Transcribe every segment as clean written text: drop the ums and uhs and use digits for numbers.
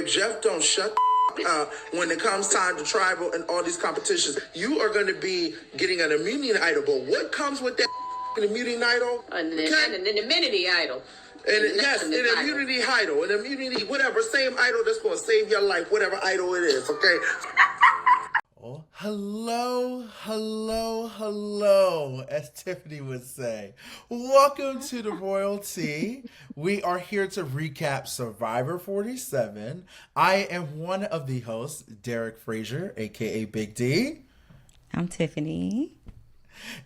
if Jeff don't shut when it comes time to tribal and all these competitions, you are going to be getting an immunity idol. But what comes with that immunity idol? An immunity idol. And yes, an immunity idol, an immunity, whatever, same idol that's going to save your life, whatever idol it is, okay? Oh, hello, as Tiffany would say. Welcome to the Royalty. We are here to recap Survivor 47. I am one of the hosts, Derek Frazier, aka Big D. I'm Tiffany.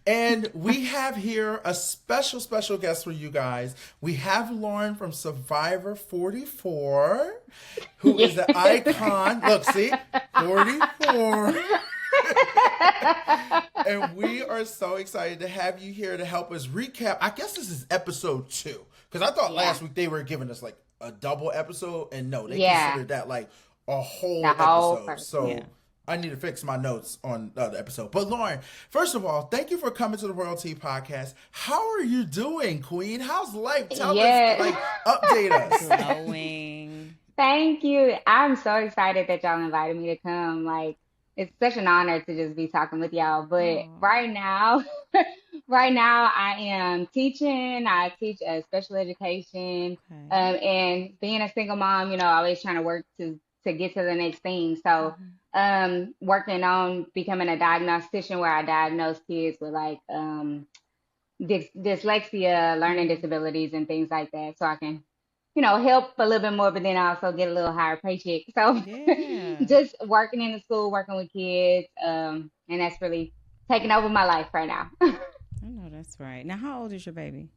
And we have here a special guest for you guys. We have Lauren from Survivor 44, who is the icon. Look, see? 44. And we are so excited to have you here to help us recap. I guess this is episode 2. Because I thought last week they were giving us like a double episode. And no, they considered that like a whole episode. So I need to fix my notes on the other episode. But Lauren, first of all, thank you for coming to the Royalty Podcast. How are you doing, Queen? How's life? Tell us, update us. Glowing. Thank you. I'm so excited that y'all invited me to come. Like, it's such an honor to just be talking with y'all. But right now I am teaching. I teach special education. And being a single mom, always trying to work to get to the next thing. So working on becoming a diagnostician where I diagnose kids with like dyslexia, learning disabilities and things like that. So I can, help a little bit more, but then also get a little higher paycheck. So just working in the school, working with kids. And that's really taking over my life right now. I know that's right. Now, how old is your baby?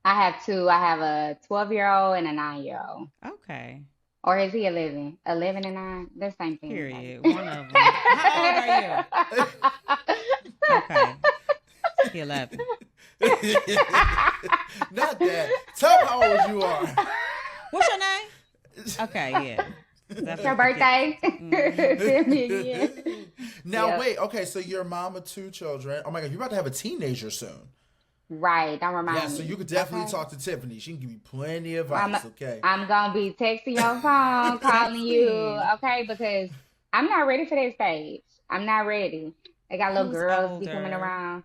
I have 2. I have a 12-year-old and a 9-year-old. Okay. Or is he 11? 11 and 9? They're the same thing. Period. One of them. How old are you? Okay. He 11. Not that. Tell how old you are. What's your name? Okay, yeah. It's your birthday. Tell me again. Now, wait. Okay, so you're a mom of 2 children. Oh, my God. You're about to have a teenager soon. Right. Don't remind me. Yeah, so you could definitely talk to Tiffany. She can give you plenty of advice, okay? I'm going to be texting your phone, calling you, okay? Because I'm not ready for that stage. I'm not ready. They got little girls be coming around.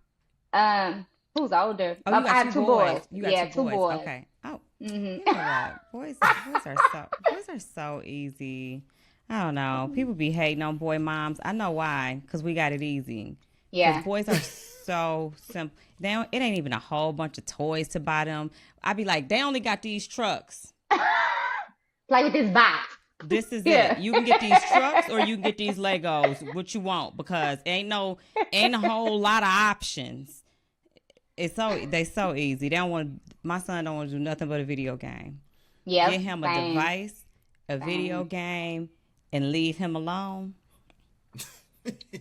Who's older? Oh, you got I have 2 boys. You got 2 boys. Okay. Oh, you know what? Boys are so easy. I don't know. People be hating on boy moms. I know why. Because we got it easy. Yeah. Boys are so simple. It ain't even a whole bunch of toys to buy them. I be like, they only got these trucks. Play with this box. This is it. You can get these trucks or you can get these Legos, what you want, because ain't a whole lot of options. They so easy. My son don't want to do nothing but a video game. Yeah. Get him a device, a video game, and leave him alone.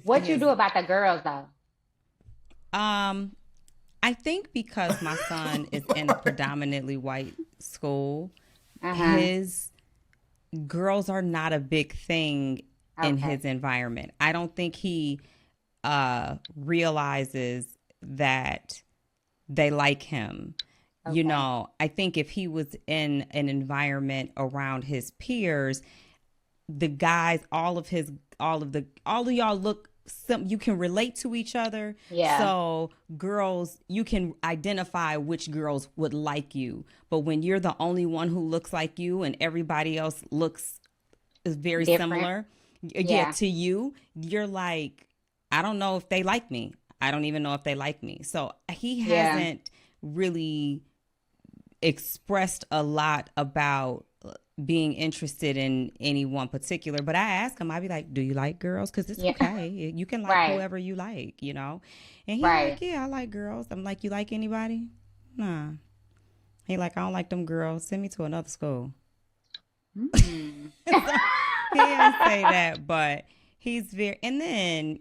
What you do about the girls though? I think because my son is in a predominantly white school, his girls are not a big thing in his environment. I don't think he realizes that they like him. I think if he was in an environment around his peers, the guys, all of y'all look you can relate to each other. Yeah. So girls, you can identify which girls would like you. But when you're the only one who looks like you and everybody else is very similar to you, you're like, I don't know if they like me. I don't even know if they like me. So he hasn't really expressed a lot about being interested in any one particular, but I ask him, I'd be like, do you like girls? Because it's okay. You can like whoever you like, And he's like, yeah, I like girls. I'm like, you like anybody? Nah. He like, I don't like them girls. Send me to another school. He didn't say that, but he's very, and then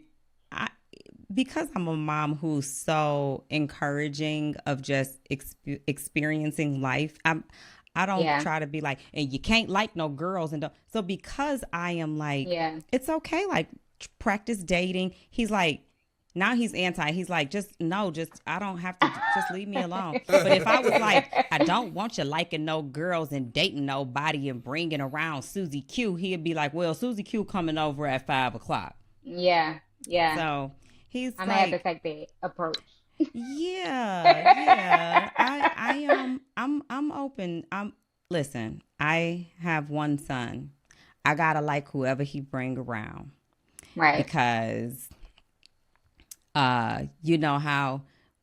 because I'm a mom who's so encouraging of just experiencing life, I don't try to be like, and you can't like no girls. So because I am like, it's okay, like practice dating. He's like, Now he's anti. He's like, just no, just I don't have to, just leave me alone. But if I was like, I don't want you liking no girls and dating nobody and bringing around Susie Q, he'd be like, well, Susie Q coming over at 5:00. Yeah. So he's I'm like, gonna have to take that approach. yeah. I'm open. Listen, I have one son. I gotta like whoever he bring around. Right. Because you know how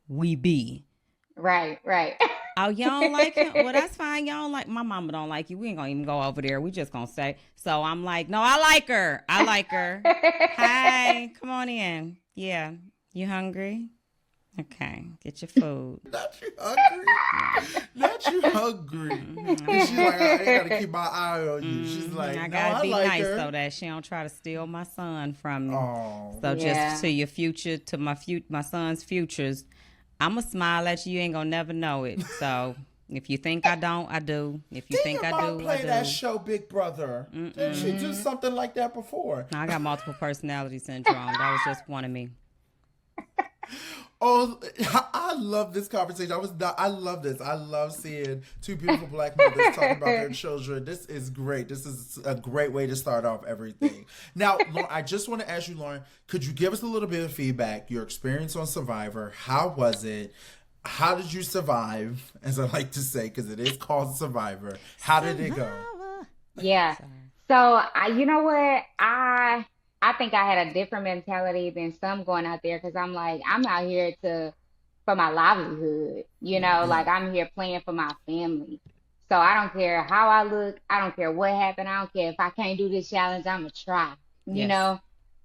we be. Right. Oh, you don't like him? Well, that's fine. You don't like my mama don't like you. We ain't gonna even go over there. We just gonna stay. So I'm like, no, I like her. Hi, come on in. Yeah. You hungry? Okay, get your food. Not you hungry. Not you hungry. And she's like, I gotta keep my eye on you. She's like, I no, gotta be like nice her. so that she don't try to steal my son from me. Oh, So yeah. just to your future, to my son's futures, I'ma smile at you. You ain't gonna never know it. So if you think I don't, I do. If you think your I mom do, I play do. that show, Big Brother? Didn't she do something like that before? I got multiple personality syndrome. That was just one of me. Oh, I love this conversation. I love this. I love seeing two beautiful black mothers talking about their children. This is great. This is a great way to start off everything. Now, Lauren, I just want to ask you, Lauren, could you give us a little bit of feedback, your experience on Survivor? How was it? How did you survive, as I like to say, because it is called Survivor. How did it go? Yeah. So, you know what? I think I had a different mentality than some going out there because I'm like, I'm out here for my livelihood, like I'm here playing for my family. So I don't care how I look. I don't care what happened. I don't care if I can't do this challenge, I'm going to try, you know?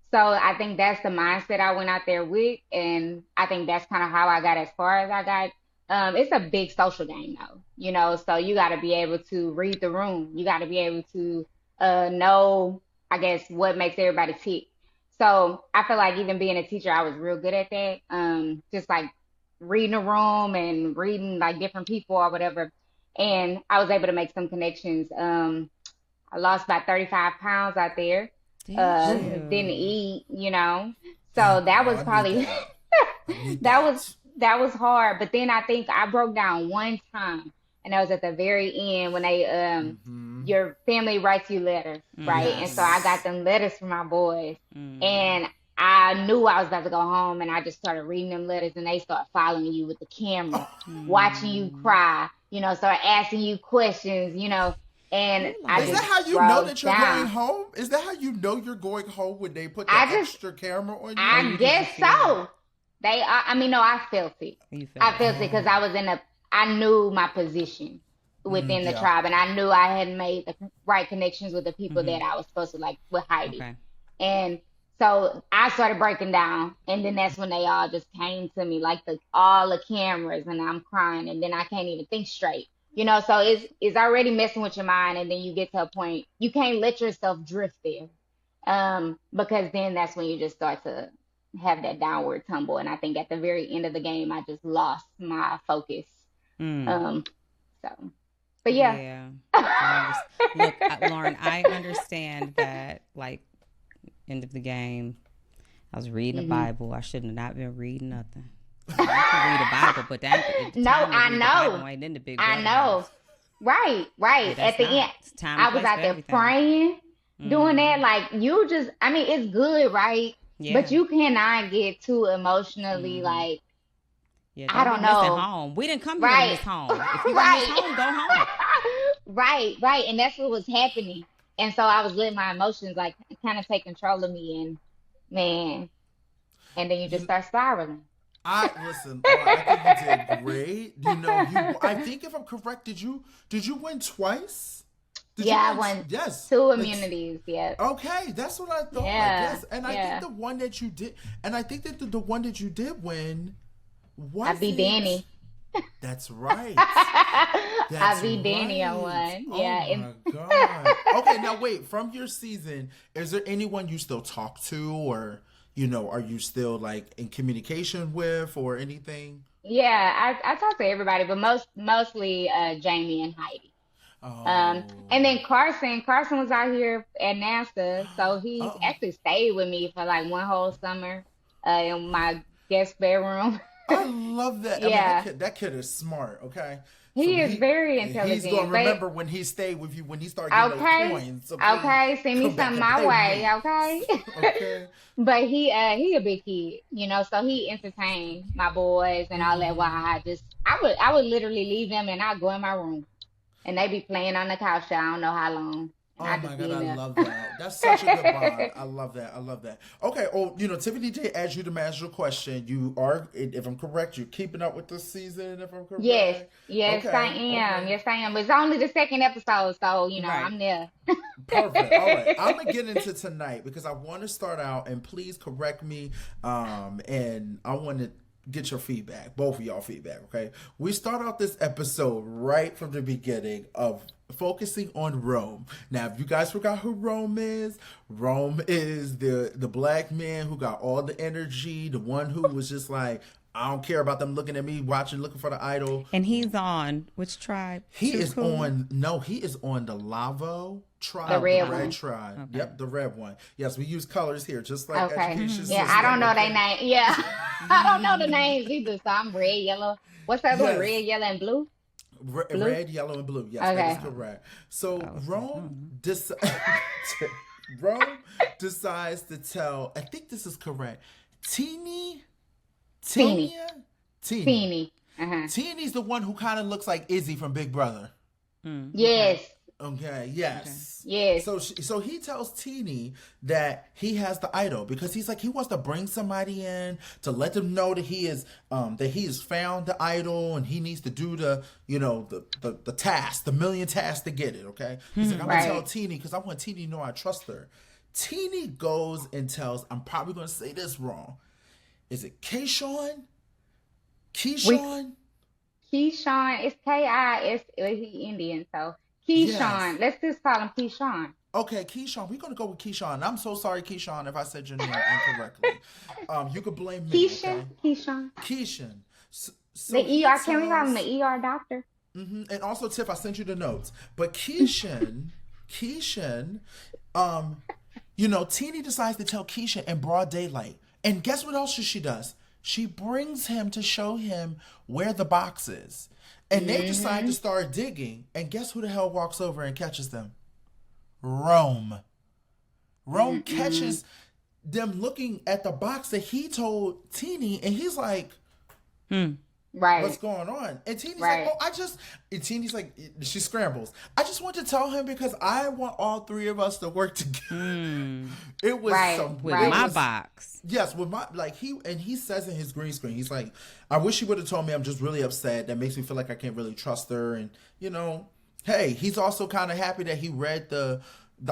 So I think that's the mindset I went out there with. And I think that's kind of how I got as far as I got. It's a big social game though, so you got to be able to read the room. You got to be able to know, I guess, what makes everybody tick. So I feel like even being a teacher, I was real good at that. Just like reading a room and reading like different people or whatever. And I was able to make some connections. I lost about 35 pounds out there. Didn't eat, So that was probably that was hard. But then I think I broke down one time, and that was at the very end when they your family writes you letters, right? Yes. And so I got them letters from my boys, and I knew I was about to go home, and I just started reading them letters, and they start following you with the camera, watching you cry, start asking you questions, and I Is just that how you know broke that you're down. going home? Is that how you know you're going home when they put the extra camera on you? I guess so. No, I felt it. I felt it because I knew my position within the tribe, and I knew I had made the right connections with the people that I was supposed to like with Heidi. Okay. And so I started breaking down, and then that's when they all just came to me, like all the cameras, and I'm crying, and then I can't even think straight. So it's already messing with your mind, and then you get to a point you can't let yourself drift there, because then that's when you just start to have that downward tumble. And I think at the very end of the game, I just lost my focus. But yeah. Look, Lauren, I understand that. Like, end of the game, I was reading the Bible. I should have not been reading nothing. I can read the Bible, but that no, I know. In the big I know. Right. Yeah, At the end, I was out there praying, doing that. Like it's good, right? Yeah. But you cannot get too emotionally like. Yeah, I don't know. Home. We didn't come here to miss home. If you want to miss home, go home. Right. And that's what was happening. And so I was letting my emotions like kind of take control of me, and man, and then you just start spiraling. I think you did great. I think if I'm correct, did you win twice? I won 2 immunities. Yeah. Okay, that's what I thought. Yeah. Yes, and I think the one that you did, the one that you did win. I beat Danny. That's right. I beat Danny on one. Oh my God. Okay, now wait. From your season, is there anyone you still talk to, or are you still like in communication with, or anything? Yeah, I talk to everybody, but mostly Jamie and Heidi. Oh. And then Carson was out here at NASA, so he actually stayed with me for like one whole summer. in my guest bedroom. I love that. Yeah. I mean, that kid is smart. Okay. He is very intelligent. He's gonna remember when he stayed with you when he started getting those coins. So okay, send me something my way, okay? Okay. But he a big kid, you know, so he entertained my boys and all that while I would literally leave them and I'd go in my room and they be playing on the couch. I don't know how long. Oh my God, I love that. That's such a good bond. I love that. I love that. Okay. Oh, you know, Tiffany did ask you the magical question. You are, if I'm correct, you're keeping up with this season, if I'm correct? Yes. Yes, okay. I am. Okay. Yes, I am. It's only the second episode, so, you know, right. I'm there. Perfect. All right. I'm going to get into tonight because I want to start out, and please correct me, and I want to get your feedback, both of y'all feedback, okay? We start out this episode right from the beginning of focusing on Rome. Now, if you guys forgot who Rome is the black man who got all the energy, the one who was just like, I don't care about them looking at me, looking for the idol. And he's on which tribe? He is on the Lavo tribe. The red tribe. Okay. Yep, the red one. Yes, we use colors here, just like education. Yeah, I don't know their name. Yeah. I don't know the names either, so I'm red, yellow. What's that one? Red, yellow, and blue? Red, yellow, and blue. Yes, that is correct. So Rome decides to tell, I think this is correct, Teeny. Teeny's the one who kind of looks like Izzy from Big Brother. Yes. Okay. Yes. Yes. So he tells Teeny that he has the idol because he's like he wants to bring somebody in to let them know that he has found the idol and he needs to do the task, the million tasks to get it. Okay. He's like, I'm gonna tell Teeny because I want Teeny to know I trust her. Teeny goes and tells, I'm probably gonna say this wrong. Is it Keyshawn? Keyshawn? Keyshawn. It's K-I-S. He Indian, so Keyshawn. Yes. Let's just call him Keyshawn. Okay, Keyshawn. We're gonna go with Keyshawn. I'm so sorry, Keyshawn, if I said your name incorrectly. You could blame me. Keyshawn. So the ER. Can we call him the ER doctor? Mm-hmm. And also, Tiff, I sent you the notes. But Keyshawn, Teeny decides to tell Keyshawn in broad daylight. And guess what else she does? She brings him to show him where the box is. And they decide to start digging. And guess who the hell walks over and catches them? Rome. Rome catches them looking at the box that he told Teeny. And he's like, right. What's going on? And Teeny's like, and Teeny's like, she scrambles. I just want to tell him because I want all three of us to work together. It was with my box. Yes, with my he says in his green screen, he's like, I wish he would have told me I'm just really upset. That makes me feel like I can't really trust her. And hey, he's also kind of happy that he read the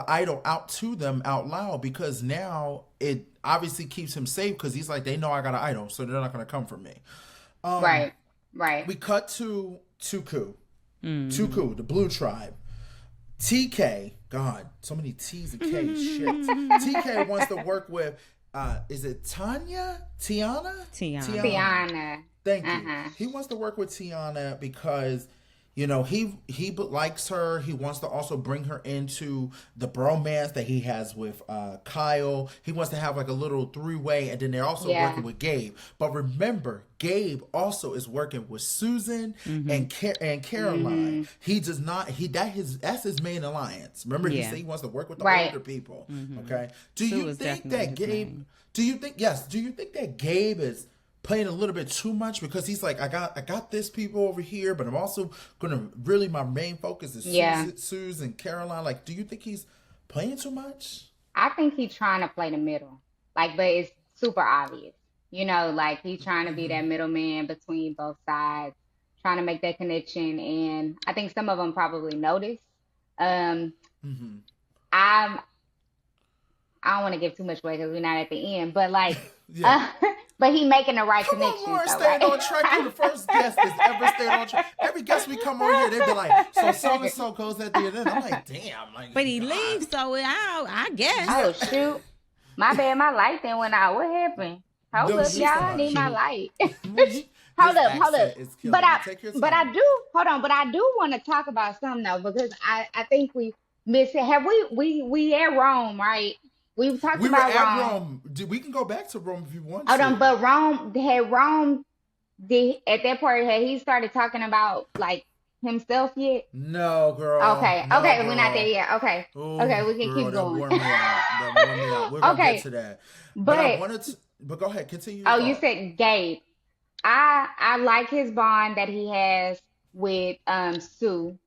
idol out to them out loud because now it obviously keeps him safe because he's like, they know I got an idol, so they're not going to come for me. Right. We cut to Tuku. Tuku, the blue tribe. TK, God, so many T's and K's, shit. TK wants to work with, is it Tiana. Thank you. He wants to work with Tiana because, he likes her. He wants to also bring her into the bromance that he has with Kyle. He wants to have like a little three-way, and then they're also working with Gabe. But remember, Gabe also is working with Susan and Caroline. He does not. That's his main alliance. Remember, he said he wants to work with the older people. Okay. Do you think that Gabe is playing a little bit too much because he's like, I got this people over here, but I'm also gonna my main focus is Susan and Caroline. Like, do you think he's playing too much? I think he's trying to play the middle, but it's super obvious. Like he's trying to be that middleman between both sides, trying to make that connection. And I think some of them probably notice. I don't want to give too much away because we're not at the end, but but he making the right connection. Come on, staying on track. You're the first guest that's ever stayed on track. Every guest we come on here, they be like, so and so goes at the end. I'm like, damn. But he leaves, so I guess. Oh shoot, my bad. My light then went out. What happened? Hold up, y'all. I need my light. Hold up. But I do want to talk about something though because I think we missed it. Have we at Rome, right? We talked We were about at Rome. Rome. We can go back to Rome if you want Hold to. on, but Rome did at that part had he started talking about like himself yet? No, girl. Okay, No, okay, we're not there girl. yet. Okay, Oh, okay, we can girl, keep that going. wore me out. That wore me out. We're gonna get Okay, to that. But I but wanted to. But go ahead. Continue your oh, you thought. said Gabe. I like his bond that he has with Sue.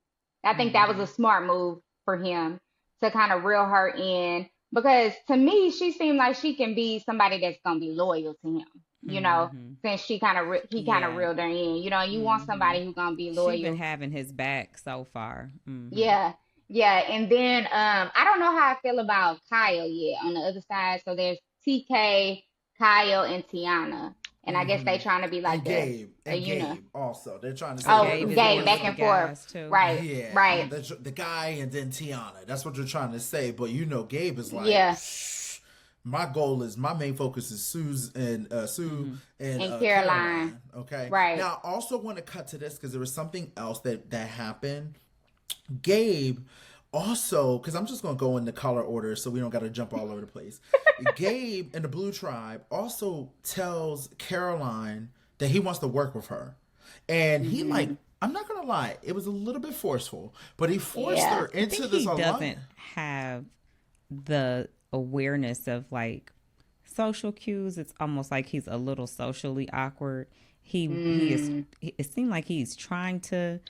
I think that was Hmm. a smart move for him to kind of reel her in because to me she seemed like she can be somebody that's gonna be loyal to him. Mm-hmm. Since he kind of Yeah. reeled her in. You want Mm-hmm. somebody who's gonna be She been loyal. having his back so far. Mm-hmm. Yeah, yeah. And then I don't know how I feel about Kyle yet on the other side. So there's TK, Kyle, and Tiana, and I guess Hmm. they trying to be like And Gabe. And Gabe also. They're trying to say oh, they're Gabe the is Gabe one force. back of the and forth. guys too. Right, Yeah. right. The guy and then Tiana. That's what you're trying to say. But Gabe is like, Yeah, my main focus is Sue Mm-hmm. and and Caroline. Caroline. Okay. Right. Now, I also want to cut to this because there was something else that happened. Gabe also, because I'm just gonna go in the color order so we don't got to jump all over the place. Gabe in the Blue Tribe also tells Caroline that he wants to work with her, and he like. I'm not gonna lie, it was a little bit forceful, but he forced Yeah. her I into think this he alliance. doesn't have the awareness of like social cues. It's almost like he's a little socially awkward. He is. It seemed like he's trying to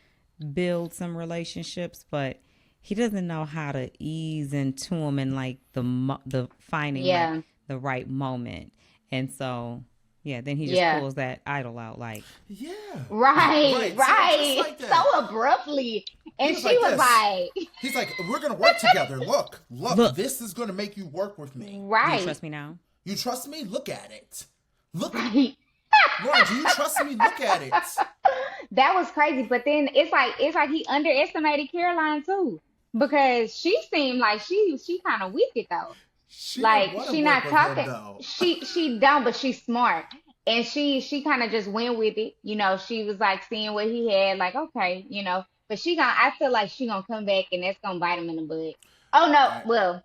build some relationships, but he doesn't know how to ease into them and like the finding like Yeah, the right moment. And so yeah, then he just yeah. pulls that idol out like Yeah. Right, Right. So just right. like that. So abruptly, He and was she like was this. like, He's like, we're gonna work together. Look, look. this is gonna make you work with me. Do you right, trust me now? You trust me? Look at it. Look, right. Lauren, do you trust me? Look at it. That was crazy. But then it's like he underestimated Caroline too, because she seemed like she kind of weak it though. She don't Like want to she work not with him talking. though. She dumb, but she's smart, and she kind of just went with it. She was like seeing what he had, like okay, But I feel like she gonna come back, and that's gonna bite him in the butt. Oh no, I, well,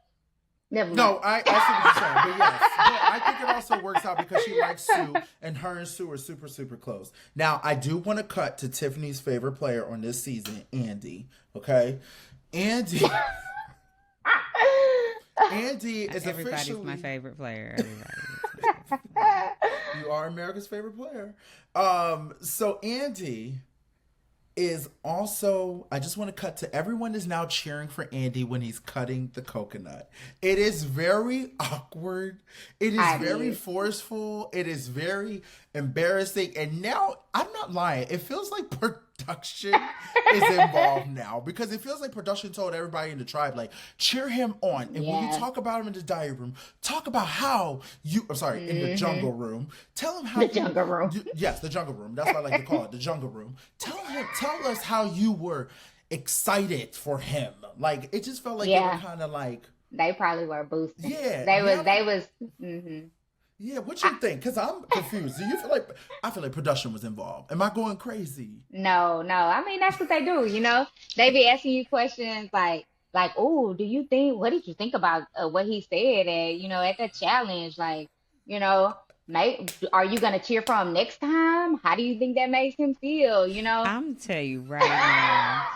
never no, mind. I see what you're saying, but yes, but I think it also works out because she likes Sue, and her and Sue are super, super close. Now, I do want to cut to Tiffany's favorite player on this season, Andy. Okay, Andy. Andy is Everybody's officially my favorite player. Everybody. You are America's favorite player. So Andy is also, I just want to cut to everyone is now cheering for Andy when he's cutting the coconut. It is very awkward. It is very forceful. It is very embarrassing. And now, I'm not lying, it feels like production is involved now because it feels like production told everybody in the tribe, like, cheer him on. And when you Yeah. talk about him in the diary room, talk about how in the jungle room, tell him how The jungle room. Yes, the jungle room. That's what I like to call it, the jungle room. Tell us how you were excited for him. Like it just felt like they Yeah. were kind of like, They probably were boosting. yeah, They was. yeah. They was. hmm Yeah, what you think? Because I'm confused. Do you feel like I feel like production was involved? Am I going crazy? No, no. I mean, that's what they do. They be asking you questions like, oh, what did you think about what he said at the challenge? Like, are you gonna cheer for him next time? How do you think that makes him feel? I'm tell you right now,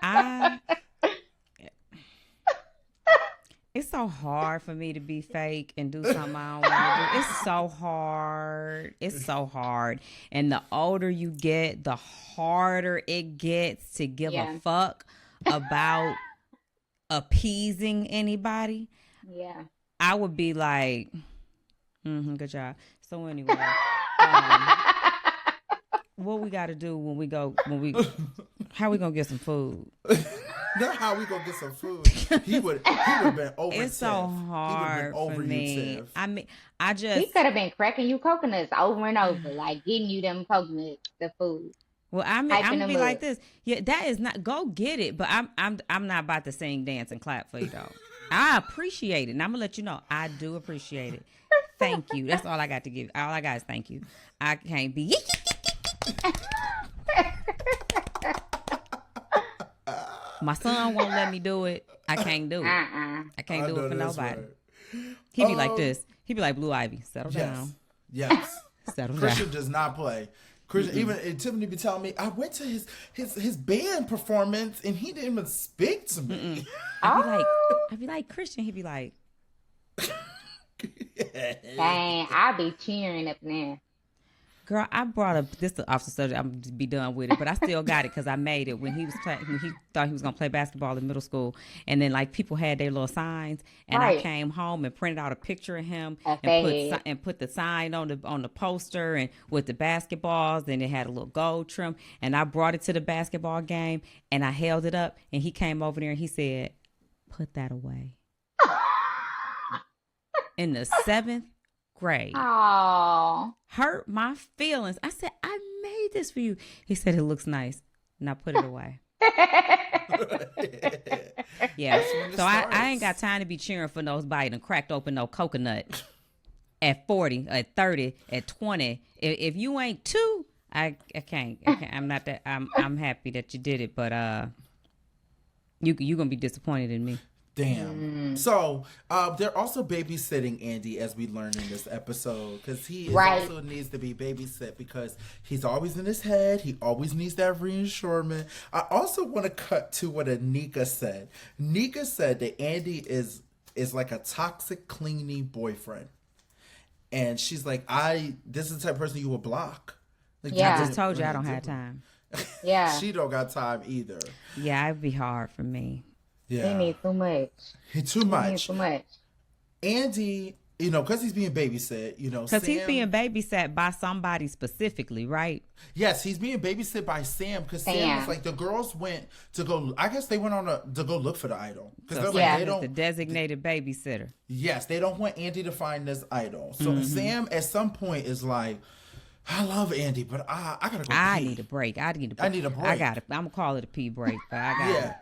I it's so hard for me to be fake and do something I don't want to do. It's so hard. It's so hard. And the older you get, the harder it gets to give Yeah. a fuck about appeasing anybody. Yeah. I would be like, good job. So anyway, what we got to do how we gonna get some food? Not how we gonna get some food. He would have been over. It's so hard for me. Tiff. I mean, He could have been cracking you coconuts over and over, like getting you them coconuts, the food. I'm Hyping gonna them be up. like this. Yeah, that is not. Go get it, but I'm not about to sing, dance, and clap for you though. I appreciate it, and I'm gonna let you know I do appreciate it. Thank you. That's all I got to give. All I got is thank you. I can't be. My son won't let me do it. I can't do it. I can't do it for nobody. Right. He be like this. He be like Blue Ivy. Settle down. Yes. Settle Christian down. does not play. Christian, even Tiffany be telling me, I went to his band performance and he didn't even speak to me. I'd be like Christian. He'd be like, dang, I be cheering up there. girl, I brought up this off the subject. I'm gonna be done with it, but I still got it because I made it when he was when he thought he was gonna play basketball in middle school, and then like people had their little signs, and I came home and printed out a picture of him and put the sign on the poster and with the basketballs, and it had a little gold trim, and I brought it to the basketball game, and I held it up, and he came over there and he said, "Put that away." In the 7th grade. Oh, Hurt my feelings. I said, I made this for you. He said, it looks nice. Now put it away. Yeah. So I ain't got time to be cheering for nobody and cracked open no coconut at 40, at 30, at 20. If you ain't two, I can't. I'm not that. I'm happy that you did it, but you gonna be disappointed in me. Damn. So they're also babysitting Andy, as we learned in this episode, because he also needs to be babysit because he's always in his head. He always needs that reassurance. I also want to cut to what Anika said. Nika said that Andy is like a toxic, clingy boyfriend, and she's like, this is the type of person you will block. Like, I just told you I don't have time. Yeah. She don't got time either. Yeah, it'd be hard for me. Yeah. He needs too much. Too much. He needs too much. Andy, because he's being babysit, Because he's being babysat by somebody specifically, right? Yes, he's being babysit by Sam, because Sam was like, the girls went to go, I guess they went to go look for the idol. Because So Sam is the designated babysitter. Yes, they don't want Andy to find this idol. So Sam at some point is like, I love Andy, but I gotta go pee. I need a break. I need a break. I'm gonna call it a pee break, but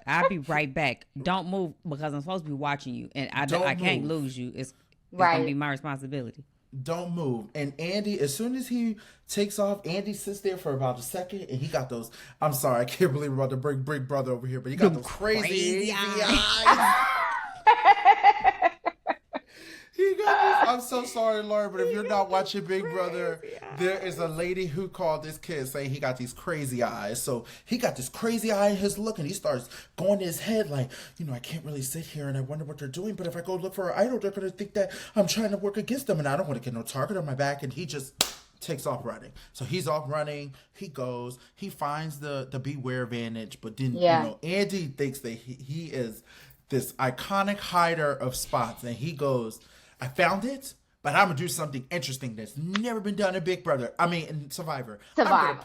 I'll be right back. Don't move because I'm supposed to be watching you, and I can't lose you. It's gonna be my responsibility. Don't move. And Andy, as soon as he takes off, Andy sits there for about a second, and he got those. I'm sorry, I can't believe we're about to bring Big Brother over here, but he got those crazy eyes. I'm so sorry, Lauren, but if you're not watching Big Brother, there is a lady who called this kid saying he got these crazy eyes. So he got this crazy eye in his look, and he starts going to his head like, I can't really sit here and I wonder what they're doing, but if I go look for an idol, they're going to think that I'm trying to work against them, and I don't want to get no target on my back, and he just takes off running. So he's off running. He goes. He finds the Beware Vantage, but then, Andy thinks that he is this iconic hider of spots, and he goes, I found it, but I'm going to do something interesting that's never been done in Big Brother. I mean, in Survivor. I'm going to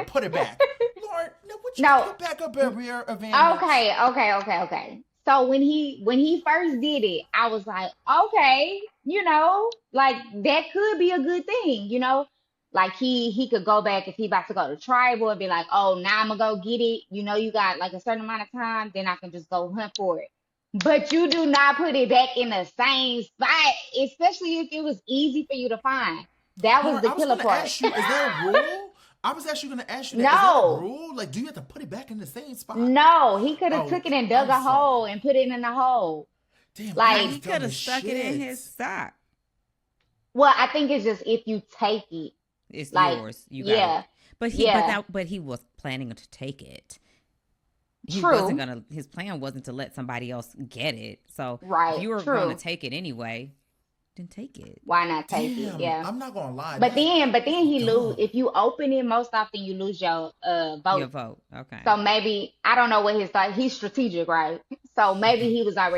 put it back. Lord, what you put back up every advantage? Okay. So when he first did it, I was like, okay, like that could be a good thing, Like he could go back if he about to go to tribal and be like, oh, now I'm going to go get it. You got like a certain amount of time, then I can just go hunt for it. But you do not put it back in the same spot, especially if it was easy for you to find. That was the killer part. Ask you, is there a rule? I was actually going to ask you that. No. Is there a rule? Like, do you have to put it back in the same spot? No, he could have took it and dug a hole and put it in the hole. Damn, like he could have stuck it in his sock. Well, I think it's just if you take it, it's like, yours. You got it. But he was planning to take it. He wasn't gonna. His plan wasn't to let somebody else get it. So if you were going to take it anyway, then take it. Why not take it? Yeah, I'm not gonna lie. But then he lose. If you open it, most often you lose your vote. Your vote. Okay. So maybe I don't know what his thought. He's strategic, right? So maybe he was 10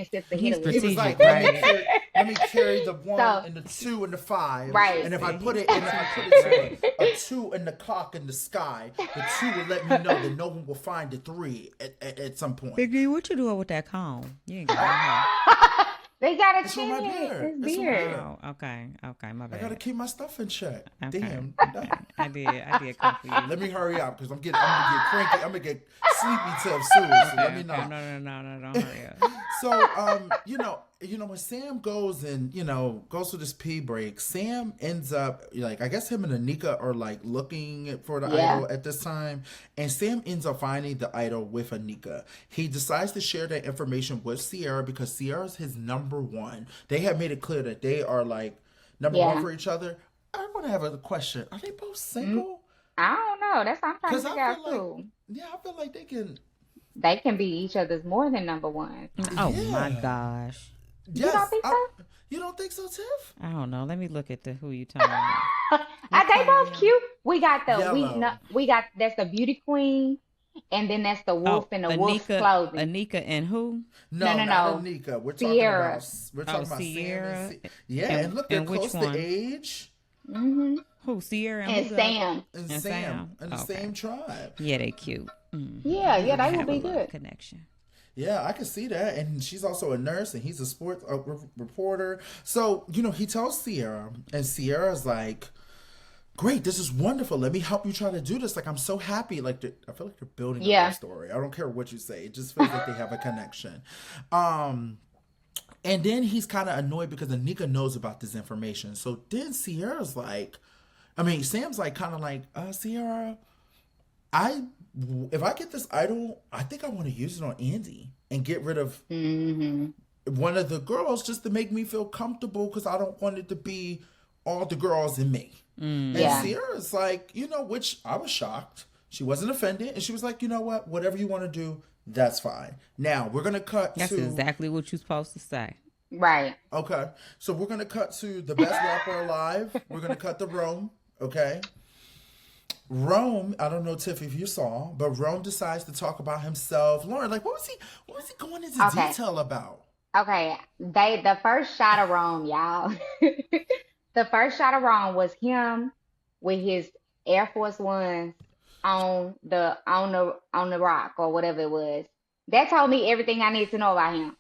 steps ahead of He was like, right? let me carry the 1 and the 2 and the 5. Right. And if I put it to a 2 in the clock in the sky, the 2 will let me know that no one will find the 3 at some point. Big D, what you doing with that comb? You ain't got no They got to It's chin on my it. beard. It's beard. Oh, okay, my bad. I gotta keep my stuff in check. Okay. Damn. I did come for you. Let me hurry up because I'm gonna get cranky. I'm gonna get sleepy till soon. So let me know. No, don't hurry up. So, when Sam goes and, goes to this pee break, Sam ends up, like, I guess him and Anika are, like, looking for the idol at this time. And Sam ends up finding the idol with Anika. He decides to share that information with Sierra because Sierra's his number one. They have made it clear that they are, like, number one for each other. I want to have a question. Are they both single? I don't know. That's what I'm trying to figure out, too. Yeah, I feel like they can... They can be each other's more than number one. Oh, my gosh. Yes, you don't think so? You don't think so, Tiff? I don't know. Let me look at who you talking about. Are they both cute? We got that's the beauty queen, and then that's the wolf in the wolf's clothing. Anika and who? No. Anika. We're talking Sierra. about Sierra. Sam and look, they're close to age. Mm-hmm. Who? Sierra and Sam. And Sam. And the same tribe. Yeah, they cute. Yeah, they would be good. Connection. Yeah, I can see that. And she's also a nurse, and he's a sports reporter. So, he tells Sierra, and Sierra's like, great, this is wonderful. Let me help you try to do this. Like, I'm so happy. Like, I feel like they're building a love story. I don't care what you say. It just feels like they have a connection. And then he's kind of annoyed because Anika knows about this information. So then Sierra's like, Sam's like, kind of like, Sierra, if I get this idol, I think I want to use it on Andy and get rid of one of the girls just to make me feel comfortable because I don't want it to be all the girls in me. And Sierra's like, which I was shocked. She wasn't offended. And she was like, you know what? Whatever you want to do, that's fine. Now, we're going to cut That's exactly what you're supposed to say. Right. Okay. So we're going to cut to the best rapper alive. We're going to cut to Rome. Okay. Rome, I don't know, Tiff, if you saw, but Rome decides to talk about himself. Lauren, like, what was he going into detail about? Okay, the first shot of Rome, y'all. The first shot of Rome was him with his Air Force Ones on the rock or whatever it was. That told me everything I need to know about him.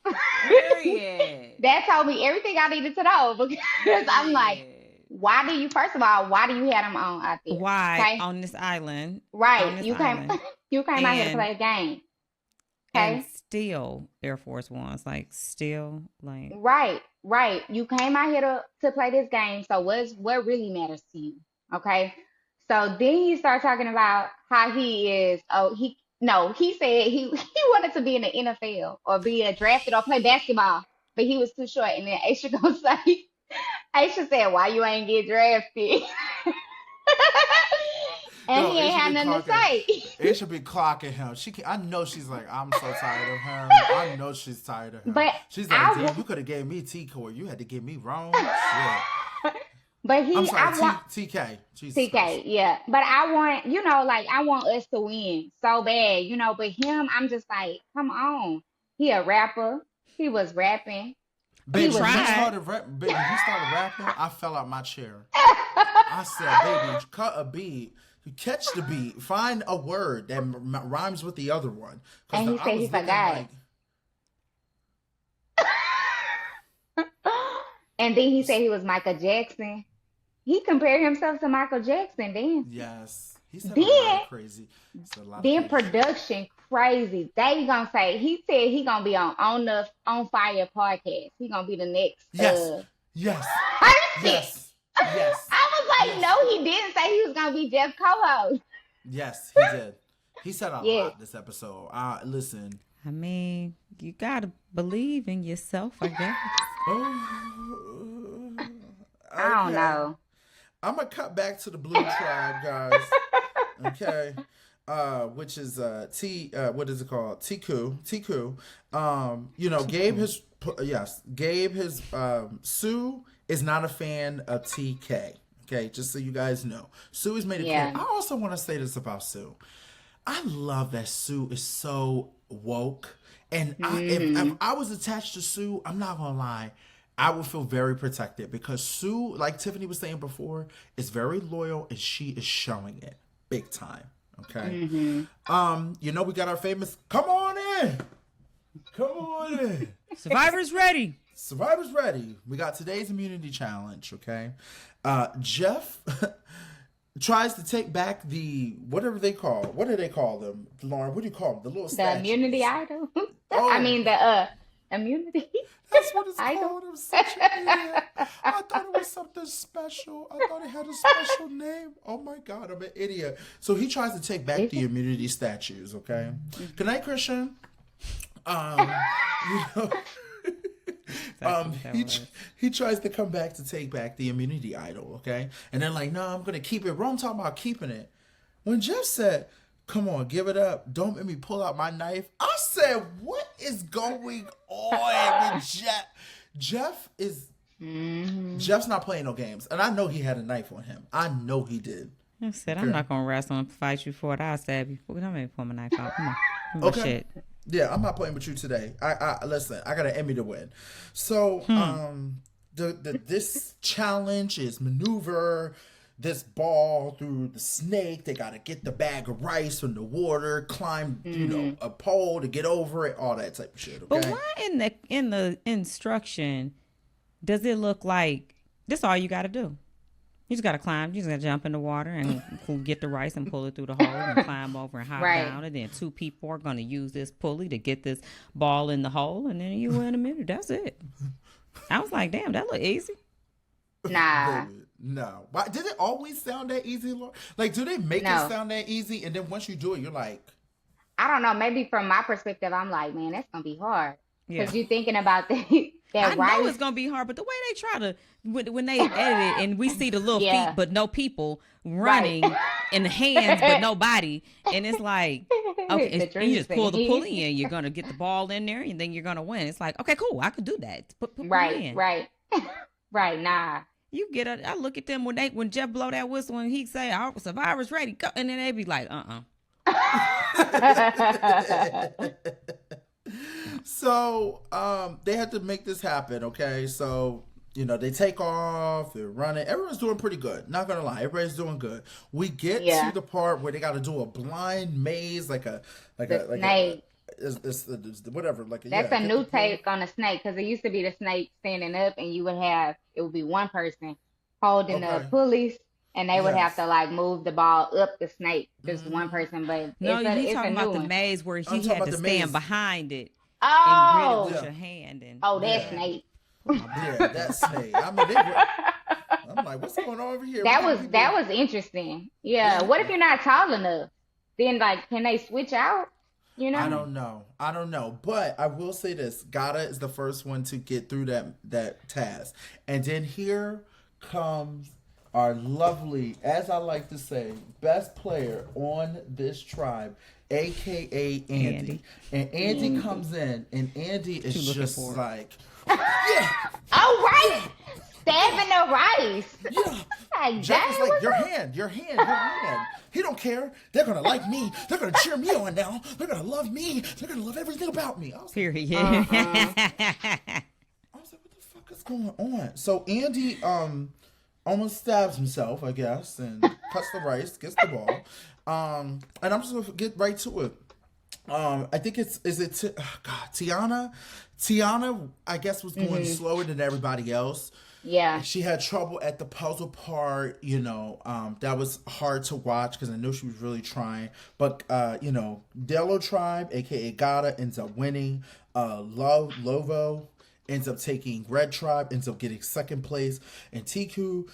Period. That told me everything I needed to know because I'm like, why do you have him on out there? Why on this island? Right. You came out here to play a game. Okay. And still Air Force Ones, like still like Right. You came out here to play this game. So what really matters to you? Okay. So then he started talking about how he is. He said he wanted to be in the NFL or be drafted or play basketball, but he was too short. And then Aisha gonna say. Aisha said, why you ain't get drafted? And he ain't had nothing to say. It should be clocking him. I know she's like, I'm so tired of him. I know she's tired of him. But she's like, damn, you could have gave me T-Core. You had to give me wrong. Shit. But I'm sorry, TK. Jesus TK, Christ. yeah. But I want us to win so bad, But him, I'm just like, come on. He a rapper. He was rapping. Baby, when he started rapping, I fell out my chair. I said, baby, cut a beat. Catch the beat. Find a word that rhymes with the other one. And he said he forgot. And then he said he was Michael Jackson. He compared himself to Michael Jackson then. Yes. He said a lot of crazy. Then production crazy. He said he gonna be on Fire podcast. He gonna be the next. Yes. Yes. Yes. I was like, no, he didn't say he was gonna be Jeff co-host. Yes, he did. He said a lot this episode. Listen. I mean, you gotta believe in yourself, I guess. I don't know. I'm gonna cut back to the Blue Tribe, guys. Okay. Which is what is it called? Tuku. Gabe Sue is not a fan of TK. Okay, just so you guys know. Sue has made it clear. I also want to say this about Sue. I love that Sue is so woke. And if I was attached to Sue, I'm not gonna lie, I would feel very protected because Sue, like Tiffany was saying before, is very loyal and she is showing it big time. Okay. We got our famous come on in. Survivor's ready. We got today's immunity challenge. Okay. Jeff tries to take back the what do they call them, Lauren? What do you call them? The little statues. The immunity idol. Oh. I mean immunity. That's what it's I called. I'm such an idiot. I thought it was something special. I thought it had a special name. Oh my God, I'm an idiot. So he tries to take back the immunity statues, okay? Good night, Christian. You know, he tries to come back to take back the immunity idol, okay? And they're like, no, I'm going to keep it. Rome talking about keeping it. When Jeff said, come on, give it up. Don't make me pull out my knife. I said, what is going on with Jeff? Jeff's not playing no games. And I know he had a knife on him. I know he did. I said, I'm not going to wrestle and fight you for it. I'll stab you. Don't make me pull my knife out. Come on. Okay. Shit. Yeah, I'm not playing with you today. I listen, I got an Emmy to win. So, this challenge is maneuver this ball through the snake. They got to get the bag of rice from the water, climb, a pole to get over it, all that type of shit. Okay? But why in the instruction does it look like this? All you got to do. You just got to climb. You just got to jump in the water and get the rice and pull it through the hole and climb over and hop down. And then 2 people are going to use this pulley to get this ball in the hole. And then you win a minute. That's it. I was like, damn, that look easy. Nah. No. Why, did it always sound that easy, Lord? Like, do they make it sound that easy? And then once you do it, you're like... I don't know. Maybe from my perspective, I'm like, man, that's going to be hard. Because you're thinking about that I rice. know it's going to be hard, but the way they try to... When they edit it and we see the little feet but no people running and the hands but no body, and it's like, okay, you just pull the pulley and you're going to get the ball in there and then you're going to win. It's like, okay, cool, I could do that. Put me in. Right. Nah. You get a, I look at them when Jeff blow that whistle and he say, "Our survivor's ready," go, and then they be like, So they had to make this happen, okay? So, they take off, they're running. Everyone's doing pretty good. Not gonna lie, everybody's doing good. We get to the part where they got to do a blind maze, whatever. That's a new take on a snake, because it used to be the snake standing up, and it would be one person holding the pulleys. And they would have to move the ball up the snake, just one person. But no, you're talking about the maze where he had to stand behind it. Oh, and grit it with your hand. And that snake. Yeah, that snake. I mean, I'm like, what's going on over here? That was interesting. Yeah. What if you're not tall enough? Then can they switch out? I don't know. But I will say this: Gata is the first one to get through that task, and then here comes our lovely, as I like to say, best player on this tribe, a.k.a. Andy. And Andy comes in, and Andy is just like, yeah. Oh, right. Stabbing the rice. Yeah. Jeff is like, your hand. He don't care. They're going to like me. They're going to cheer me on now. They're going to love me. They're going to love everything about me. I was period. Like, what the fuck is going on? So Andy, almost stabs himself, I guess, and cuts the rice, gets the ball. And I'm just going to get right to it. I think Tiana? Tiana, I guess, was going slower than everybody else. Yeah. She had trouble at the puzzle part, that was hard to watch because I know she was really trying. But, Delo Tribe, a.k.a. Gata, ends up winning. Lavo ends up taking Red Tribe, ends up getting second place, and Tuku,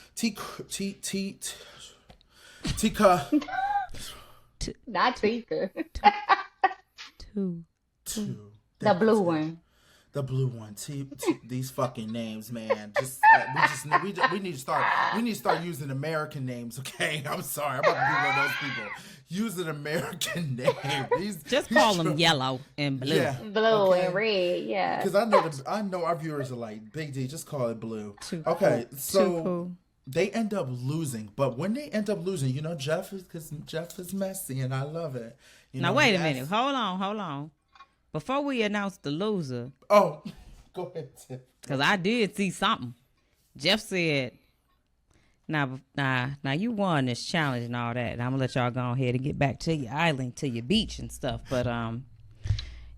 not Tika. Two. The blue one. The blue one. These fucking names, man. We need to start using American names, okay? I'm sorry. I'm about to be one of those people. Use an American name. Just call them yellow and blue. Yeah. Blue and red, yeah. Because I know our viewers are like, Big D, just call it blue. Okay, so they end up losing. But when they end up losing, Jeff is messy, and I love it. Now, wait a minute. Hold on. Before we announce the loser. Oh, go ahead, Tiff. Because I did see something. Jeff said, now you won this challenge and all that. And I'm going to let y'all go ahead and get back to your island, to your beach and stuff. But,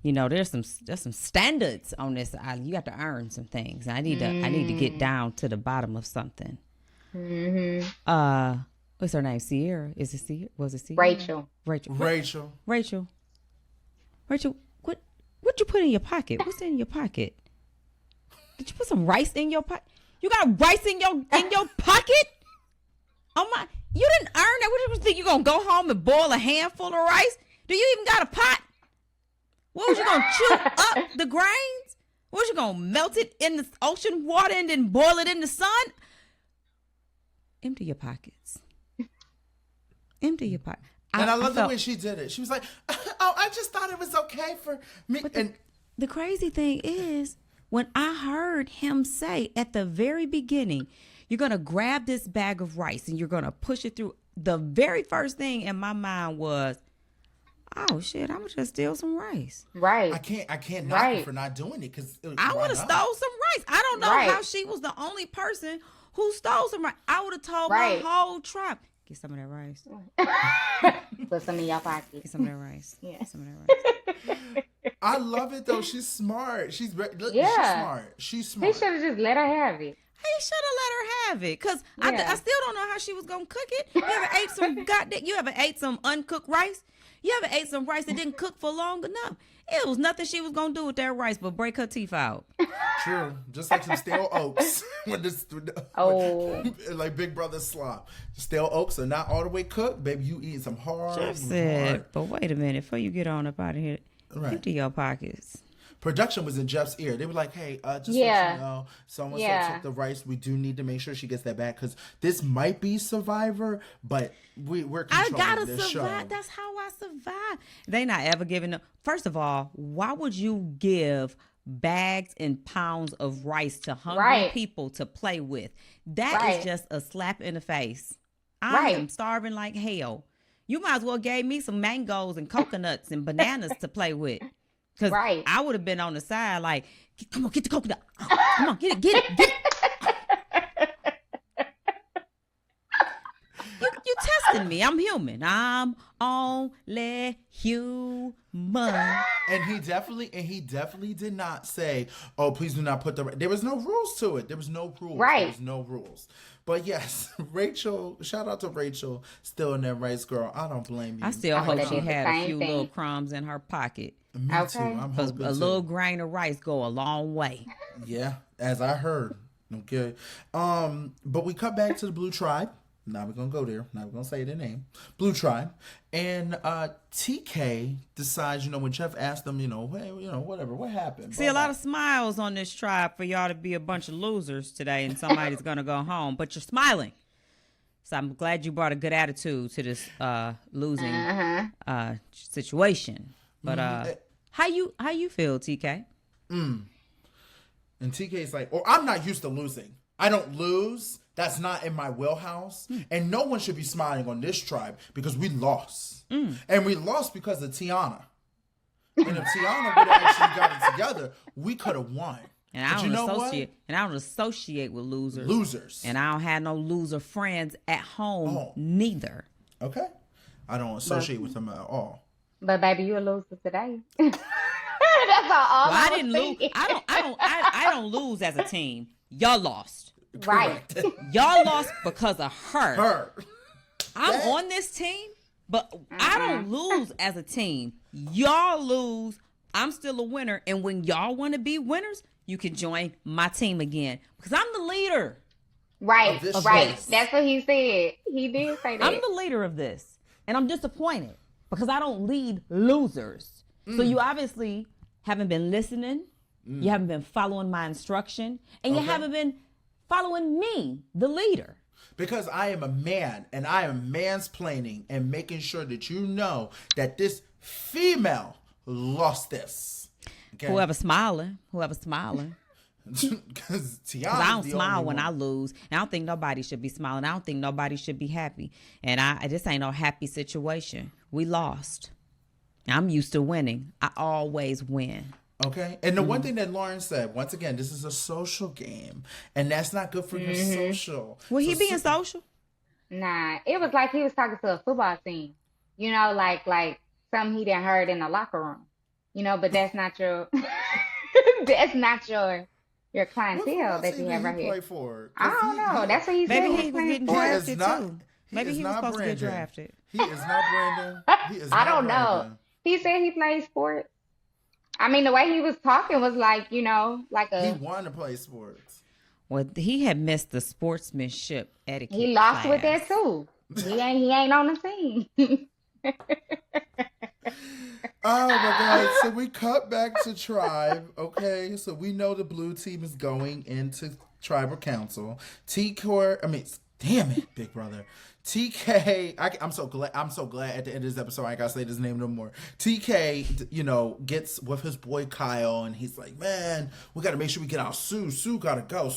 there's some standards on this island. You got to earn some things. I need to get down to the bottom of something. Mm-hmm. What's her name? Sierra? Is it Sierra? Was it Sierra? Rachel. Rachel, what you put in your pocket? What's in your pocket? Did you put some rice in your pocket? You got rice in your pocket? Oh my! You didn't earn that. What do you think? You gonna go home and boil a handful of rice? Do you even got a pot? What was you gonna chew up the grains? What was you gonna melt it in the ocean water and then boil it in the sun? Empty your pockets. Empty your pocket. And I love the way she did it. She was like, "Oh, I just thought it was okay for me." And the crazy thing is, when I heard him say at the very beginning, you're going to grab this bag of rice and you're going to push it through, the very first thing in my mind was, oh shit, I'm going to just steal some rice. Right. I can't knock her for not doing it because I would have stole some rice. I don't know how she was the only person who stole some rice. I would have told my whole tribe, get some of that rice. Put some in your pocket. Get some of that rice. Yeah. Get some of that rice. I love it though. She's smart. She's smart. She's smart. He should have just let her have it. He should have let her have it, cause I still don't know how she was gonna cook it. You ever ate some uncooked rice? You ever ate some rice that didn't cook for long enough? It was nothing she was gonna do with that rice but break her teeth out. True, just like some stale oats. Like Big Brother slop. Stale oats are not all the way cooked, baby. You eating some hard. Jeff said, but wait a minute, before you get on up out of here, empty your pockets. Production was in Jeff's ear. They were like, hey, just let you know, someone took the rice. We do need to make sure she gets that back because this might be Survivor, but we're controlling this show. That's how I survive. They not ever giving up. First of all, why would you give bags and pounds of rice to hungry people to play with? That is just a slap in the face. I am starving like hell. You might as well gave me some mangoes and coconuts and bananas to play with. Because I would have been on the side like, come on, get the coconut. Come on, get it. You testing me. I'm human. I'm only human. And he definitely did not say, oh, please do not put there was no rules to it. There was no rules. There was no rules. But yes, Rachel, shout out to Rachel, still in that rice, girl. I don't blame you. I still hope she had a few little crumbs in her pocket. Me too. I'm hoping a little grain of rice go a long way. Yeah, as I heard. Okay. But we cut back to the Blue Tribe. Now we're gonna go there. Now we're gonna say their name. Blue Tribe. And TK decides, when Jeff asked them, hey, whatever, what happened? See, a lot of smiles on this tribe for y'all to be a bunch of losers today and somebody's gonna go home, but you're smiling. So I'm glad you brought a good attitude to this losing situation. But how you feel, TK? And TK's like, I'm not used to losing. I don't lose. That's not in my wheelhouse. And no one should be smiling on this tribe because we lost. And we lost because of Tiana. And if Tiana would have actually got it together, we could have won. And I don't associate with losers. Losers. And I don't have no loser friends at home neither. Okay. I don't associate with them at all. But baby, you a loser today. That's all. I didn't lose. I don't lose as a team. Y'all lost. Correct. Right. Y'all lost because of her. I'm on this team, but I don't lose as a team. Y'all lose. I'm still a winner. And when y'all want to be winners, you can join my team again because I'm the leader. Right. That's what he said. He did say that. I'm the leader of this. And I'm disappointed because I don't lead losers. So you obviously haven't been listening. You haven't been following my instruction. And you haven't been following me, the leader. Because I am a man and I am mansplaining and making sure that you know that this female lost this. Okay? Whoever smiling. Because I don't smile when I lose. And I don't think nobody should be smiling. I don't think nobody should be happy. And this ain't no happy situation. We lost. I'm used to winning. I always win. Okay. And the one thing that Lauren said, once again, this is a social game. And that's not good for your social. Was he being social? Nah. It was like he was talking to a football team. Like something he didn't heard in the locker room. But that's not your that's not your clientele that you have right here. I don't know. That's what he said. Maybe he was getting drafted too. Maybe he was supposed to get drafted. He is not Brandon. He is I not don't know. Brandon. He said he plays sports. I mean, the way he was talking was like, you know, like He a wanted to play sports. Well, he had missed the sportsmanship he etiquette lost with that class. too. He ain't on the team. Oh my God. So we cut back to Tribe. Okay. So we know the blue team is going into Tribal Council. Damn it, Big Brother. TK, I'm so glad at the end of this episode I ain't gotta say this name no more. TK, you know, gets with his boy Kyle and he's like, man, we gotta make sure we get out Sue. Sue gotta go.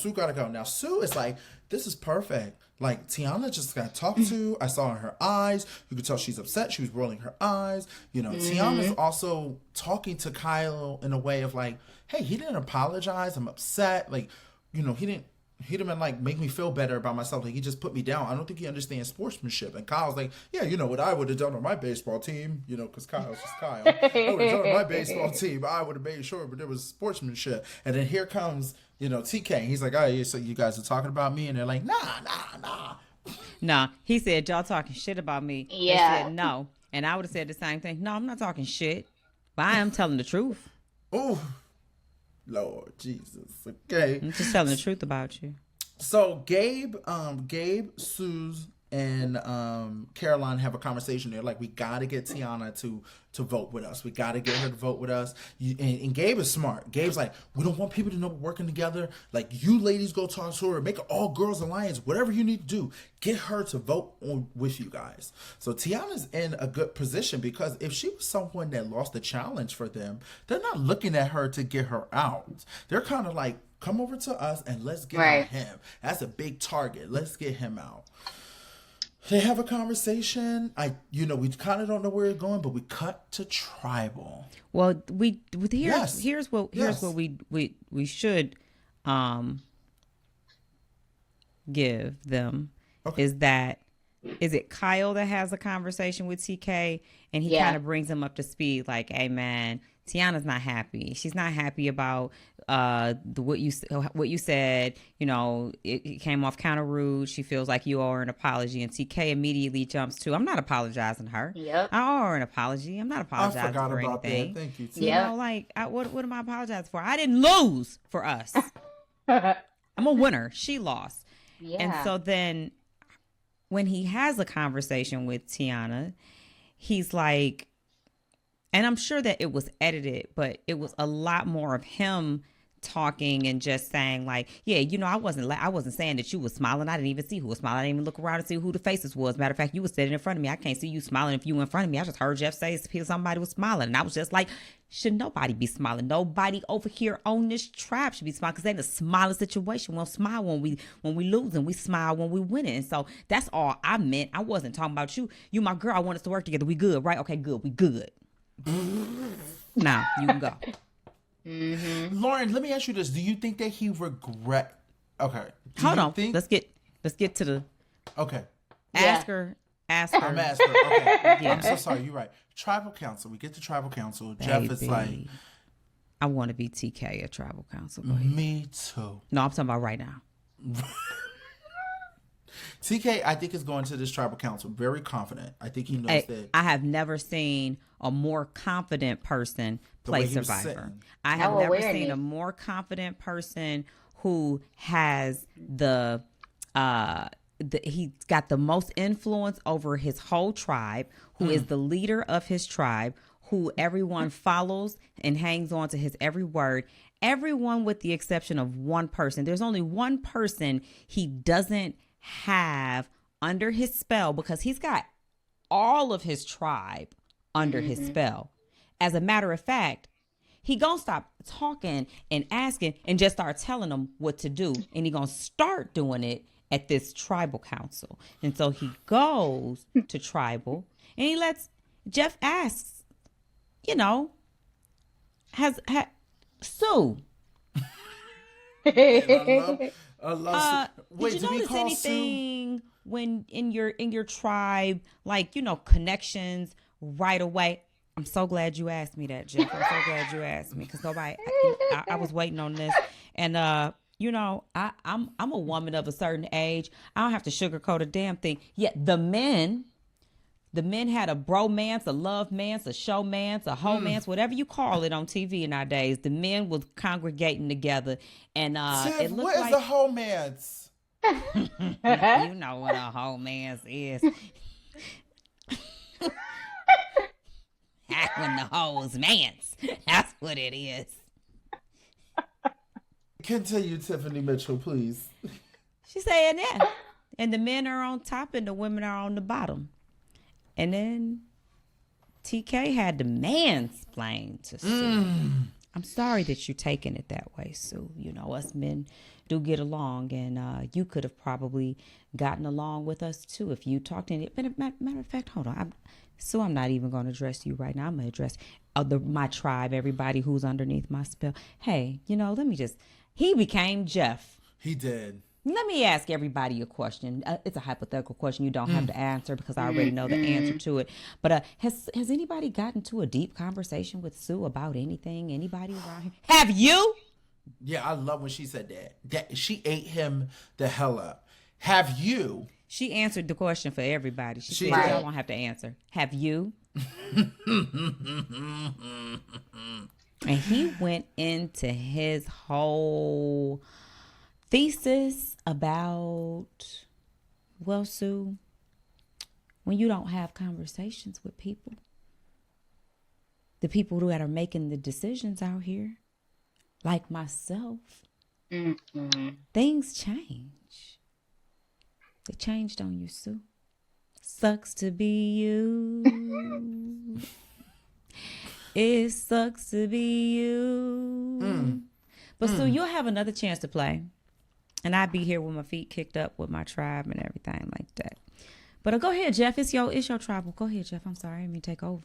Now Sue is like, this is perfect. Like Tiana just got talked to. I saw in her eyes. You could tell she's upset. She was rolling her eyes. You know, Tiana's also talking to Kyle in a way of like, hey, he didn't apologize. I'm upset. Like, you know, he didn't been like make me feel better about myself. Like he just put me down. I don't think he understands sportsmanship. And Kyle's like, yeah, you know what I would have done on my baseball team, you know, because Kyle's just Kyle. I would have done on my baseball team. I would have made sure, but there was sportsmanship. And then here comes, you know, TK. He's like, oh, yeah, so you guys are talking about me, and they're like, nah. Nah, he said y'all talking shit about me. Yeah. They said no, and I would have said the same thing. No, I'm not talking shit, but I am telling the truth. Oh, Lord Jesus. Okay. I'm just telling the truth about you. So Gabe, Suze, and Caroline have a conversation. They're like, we gotta get Tiana to vote with us. We gotta get her to vote with us. And Gabe is smart. Gabe's like, we don't want people to know we're working together. Like, you ladies go talk to her, make an all girls alliance, whatever you need to do. Get her to vote with you guys. So Tiana's in a good position because if she was someone that lost the challenge for them, they're not looking at her to get her out. They're kind of like, come over to us and let's get out him. That's a big target. Let's get him out. They have a conversation. We kind of don't know where it's going, but we cut to Tribal. Well, here's what we should give them is that it Kyle that has a conversation with TK and he kind of brings him up to speed like, hey man, Tiana's not happy. She's not happy about what you said. You know, it came off kind of rude. She feels like you owe her an apology, and TK immediately jumps to, I'm not apologizing to her. Yep. I owe her an apology. I'm not apologizing for anything. I forgot about that. Thank you. You know, like what am I apologizing for? I didn't lose for us. I'm a winner. She lost. Yeah. And so then when he has a conversation with Tiana, he's like, and I'm sure that it was edited, but it was a lot more of him talking and just saying like, yeah, you know, I wasn't saying that you was smiling. I didn't even see who was smiling. I didn't even look around to see who the faces was. Matter of fact, you was sitting in front of me. I can't see you smiling if you in front of me. I just heard Jeff say somebody was smiling. And I was just like, should nobody be smiling? Nobody over here on this tribe should be smiling because they in a smiling situation. We'll smile when we lose and we smile when we win it. And so that's all I meant. I wasn't talking about you. You my girl. I want us to work together. We good, right? Okay, good. We good. Now you can go. Mm-hmm. Lauren, let me ask you this: do you think that he regret? Okay, hold on. Let's get to the. Okay. Ask her. I'm asking. Okay. Yeah. I'm so sorry. You're right. Tribal Council. We get to Tribal Council. Baby, Jeff is like, I want to be TK at Tribal Council. Me too. No, I'm talking about right now. TK, I think, is going to this Tribal Council very confident. I think he knows that. I have never seen a more confident person play Survivor. I have never seen a more confident person who has he's got the most influence over his whole tribe, who is the leader of his tribe, who everyone follows and hangs on to his every word. Everyone with the exception of one person. There's only one person he doesn't have under his spell because he's got all of his tribe under his spell. As a matter of fact, he gonna stop talking and asking and just start telling them what to do, and he gonna start doing it at this Tribal Council. And so he goes to Tribal and he lets Jeff asks, you know, has Sue. I love Wait, did you notice anything when in your tribe, like, you know, connections right away? I'm so glad you asked me that, Jeff. I'm so glad you asked me because nobody. I was waiting on this, and you know, I'm a woman of a certain age. I don't have to sugarcoat a damn thing. Yet the men the men had a bromance, a love mance, a showmance, a homance, whatever you call it on TV nowadays. The men was congregating together, and Tiff, it looked what like is a homance? you know what a homance is. Back when the hoes mance. That's what it is. Continue, Tiffany Mitchell, please. She saying that. And the men are on top and the women are on the bottom. And then TK had to mansplain to Sue. I'm sorry that you're taking it that way, Sue. You know, us men do get along, and you could have probably gotten along with us too if you talked to any. Matter of fact, hold on. Sue, I'm not even going to address you right now. I'm going to address my tribe, everybody who's underneath my spell. Hey, you know, he became Jeff. He did. Let me ask everybody a question. It's a hypothetical question. You don't have to answer because I already know the answer to it. But has anybody gotten to a deep conversation with Sue about anything? Anybody around here? Have you? Yeah, I love when she said that she ate him the hell up. Have you? She answered the question for everybody. She said, Right. I won't have to answer. Have you? And he went into his whole thesis about, well, Sue, when you don't have conversations with people, the people that are making the decisions out here, like myself, things change. They changed on you, Sue. Sucks to be you. It sucks to be you. But Sue, you'll have another chance to play. And I'd be here with my feet kicked up with my tribe and everything like that. But go ahead, Jeff. It's your tribal. Go ahead, Jeff. I'm sorry. I didn't mean to take over.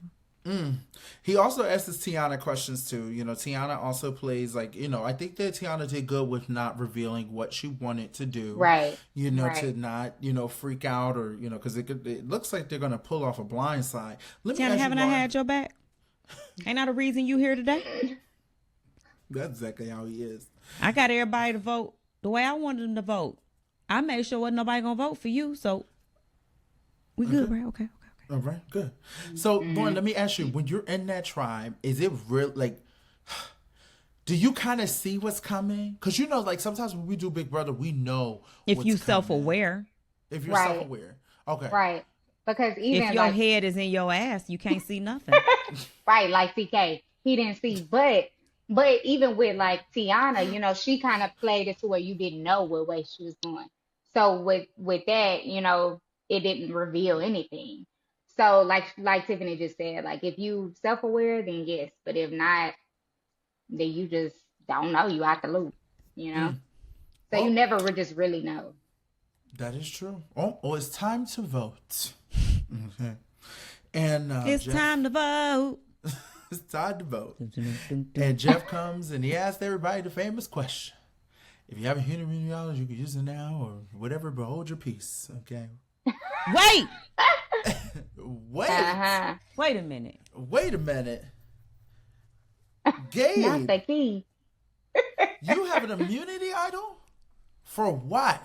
He also asks us Tiana questions too. You know, Tiana also plays like, you know, I think that Tiana did good with not revealing what she wanted to do. Right. You know, Right. to not, you know, freak out or, you know, because it looks like they're going to pull off a blind side. Let me Tiana, ask you, haven't I Lauren- had your back? Ain't that a reason you here today? That's exactly how he is. I got everybody to vote the way I wanted them to vote. I made sure wasn't nobody going to vote for you. So we good, right? Okay. All right, good. So, Lauren, let me ask you, when you're in that tribe, is it real, like, do you kind of see what's coming? Because, you know, like, sometimes when we do Big Brother, we know If what's you coming. self-aware. If you're Right. self-aware. Okay. Right. Because even If your like, head is in your ass, you can't see nothing. right, like TK, he didn't see, but even with like Tiana, you know, she kind of played it to where you didn't know what way she was going. So with that, you know, it didn't reveal anything. So like Tiffany just said, like if you self-aware, then yes, but if not, then you just don't know. You out the loop, you know. So you never just really know. That is true. Oh, it's time to vote. Okay. And It's Jeff, time to vote. it's time to vote. And Jeff comes and he asks everybody the famous question. If you haven't hit $1 million, you can use it now or whatever, but hold your peace. Okay. Wait. Wait. Uh-huh. Wait a minute. Wait a minute. Not Gabe, the key. you have an immunity idol? For what?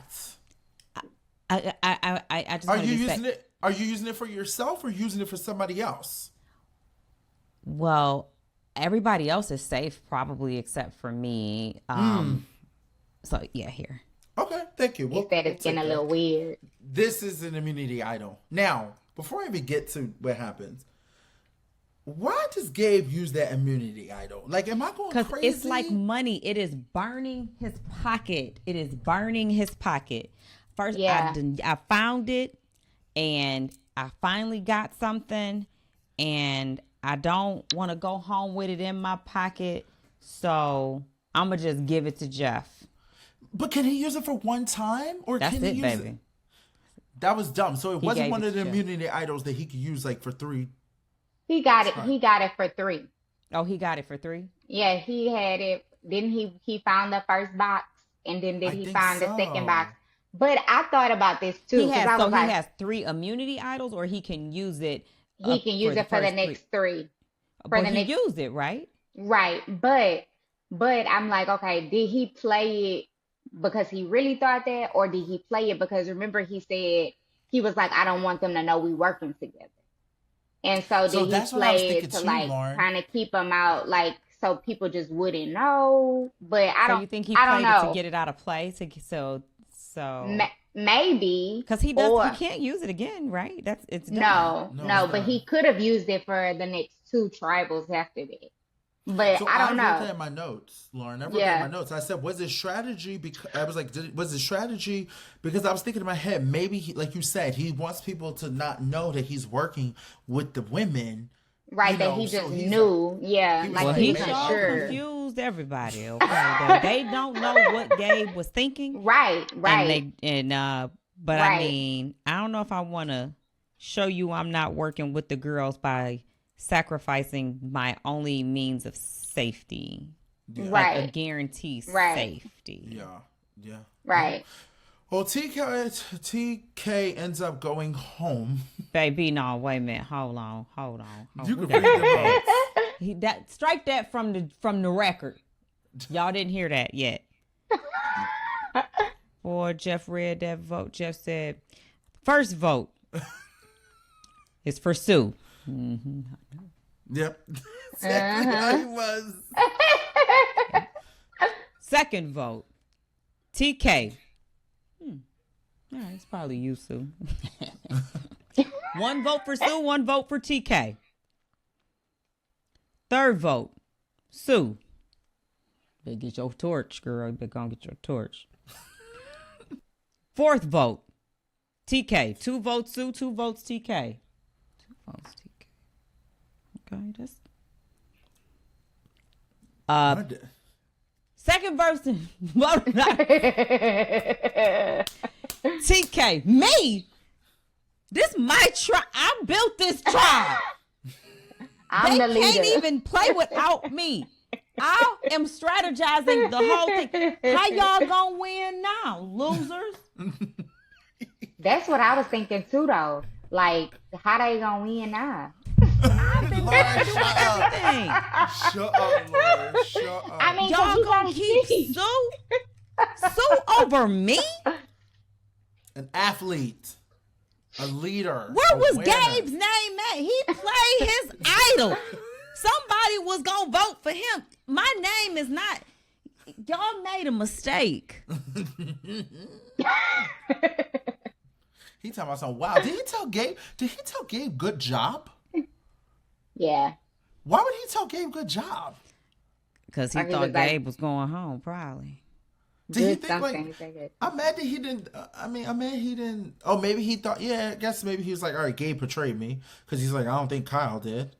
I just Are want you to using it? Are you using it for yourself or using it for somebody else? Well, everybody else is safe, probably except for me. So yeah, here. Okay, thank you. He said it's getting a take little that. weird. This is an immunity idol. Now, before I even get to what happens, why does Gabe use that immunity idol? Like, am I going Because crazy? it's like money. It is burning his pocket. It is burning his pocket. First, Yeah. I found it, and I finally got something, and I don't want to go home with it in my pocket, so I'm gonna just give it to Jeff. But can he use it for one time, or That's can he it, use baby. it? That was dumb. So it He wasn't gave one it of the to Jeff. immunity idols that he could use like for 3. He got it. He got it for 3. Oh, he got it for 3. Yeah, he had it. Then he found the first box, and then I he think found the so. second box. But I thought about this too. He 'Cause has I was like, he has 3 immunity idols, or he can use it. he can use it for the first next 3. But the he next- used it, right? Right. But I'm like, okay, did he play it because he really thought that, or did he play it because remember he said he was like, I don't want them to know we working together. And so So did he that's what I was play thinking it to too, like Lauren. kind of keep him out, like so people just wouldn't know? But So you think he I don't played it to know. get it out of play? Maybe, because he or can't use it again, right? It's done. no, No, it's no. But done. he could have used it for the next 2 tribals after that. But So I I don't wrote that know. in my notes, Lauren. I wrote that in my Yeah, notes. I said, was it strategy? Because I was like, was it strategy? Because I was thinking in my head, maybe, like you said, he wants people to not know that he's working with the women. right. That he So just he's knew. Yeah, he was like Well, like, he he maybe wasn't I'll sure sure. confused everybody. Okay, they don't know what Gabe was thinking, Right, right, but I right. mean, I don't know if I want to show you I'm not working with the girls by sacrificing my only means of safety, Yeah. like a Right, guarantee right, safety. Yeah. Yeah. right. Well, TK ends up going home. Baby, no, wait a minute, hold on. You We can gotta- read the votes. that strike that from the record. Y'all didn't hear that yet. Boy, Jeff read that vote. Jeff said, first vote is for Sue. Mm-hmm. Yep. Exactly how he was. Second vote, TK. All right, it's probably you, Sue. 1 vote for Sue, 1 vote for TK. Third vote, Sue. Better get your torch, girl. You better go and get your torch. Fourth vote, TK. 2 votes Sue, 2 votes TK. 2 votes TK. Okay, that's second person. TK. Me. This my tribe. I built this tribe. I'm They the leader. can't even play without me. I am strategizing the whole thing. How y'all gonna win now, losers? That's what I was thinking too, though. Like, how they gonna win now? I've been Lauren, doing shut up. everything. Shut up, Lauren. Shut up. I mean, 'cause Y'all you gonna gotta keep see. Sue over me? An athlete, a leader. Where a was winner. Gabe's name at? He played his idol. Somebody was gonna vote for him. My name is not. Y'all made a mistake. He talking about something. Wow. Did he tell Gabe good job? Yeah. Why would he tell Gabe good job? Because he Or he thought was like- Gabe was going home, probably. Did he Good think like? something. Say good. I'm mad that he didn't. He didn't. Oh, maybe he thought. Yeah, I guess maybe he was like, all right, Gabe betrayed me because he's like, I don't think Kyle did.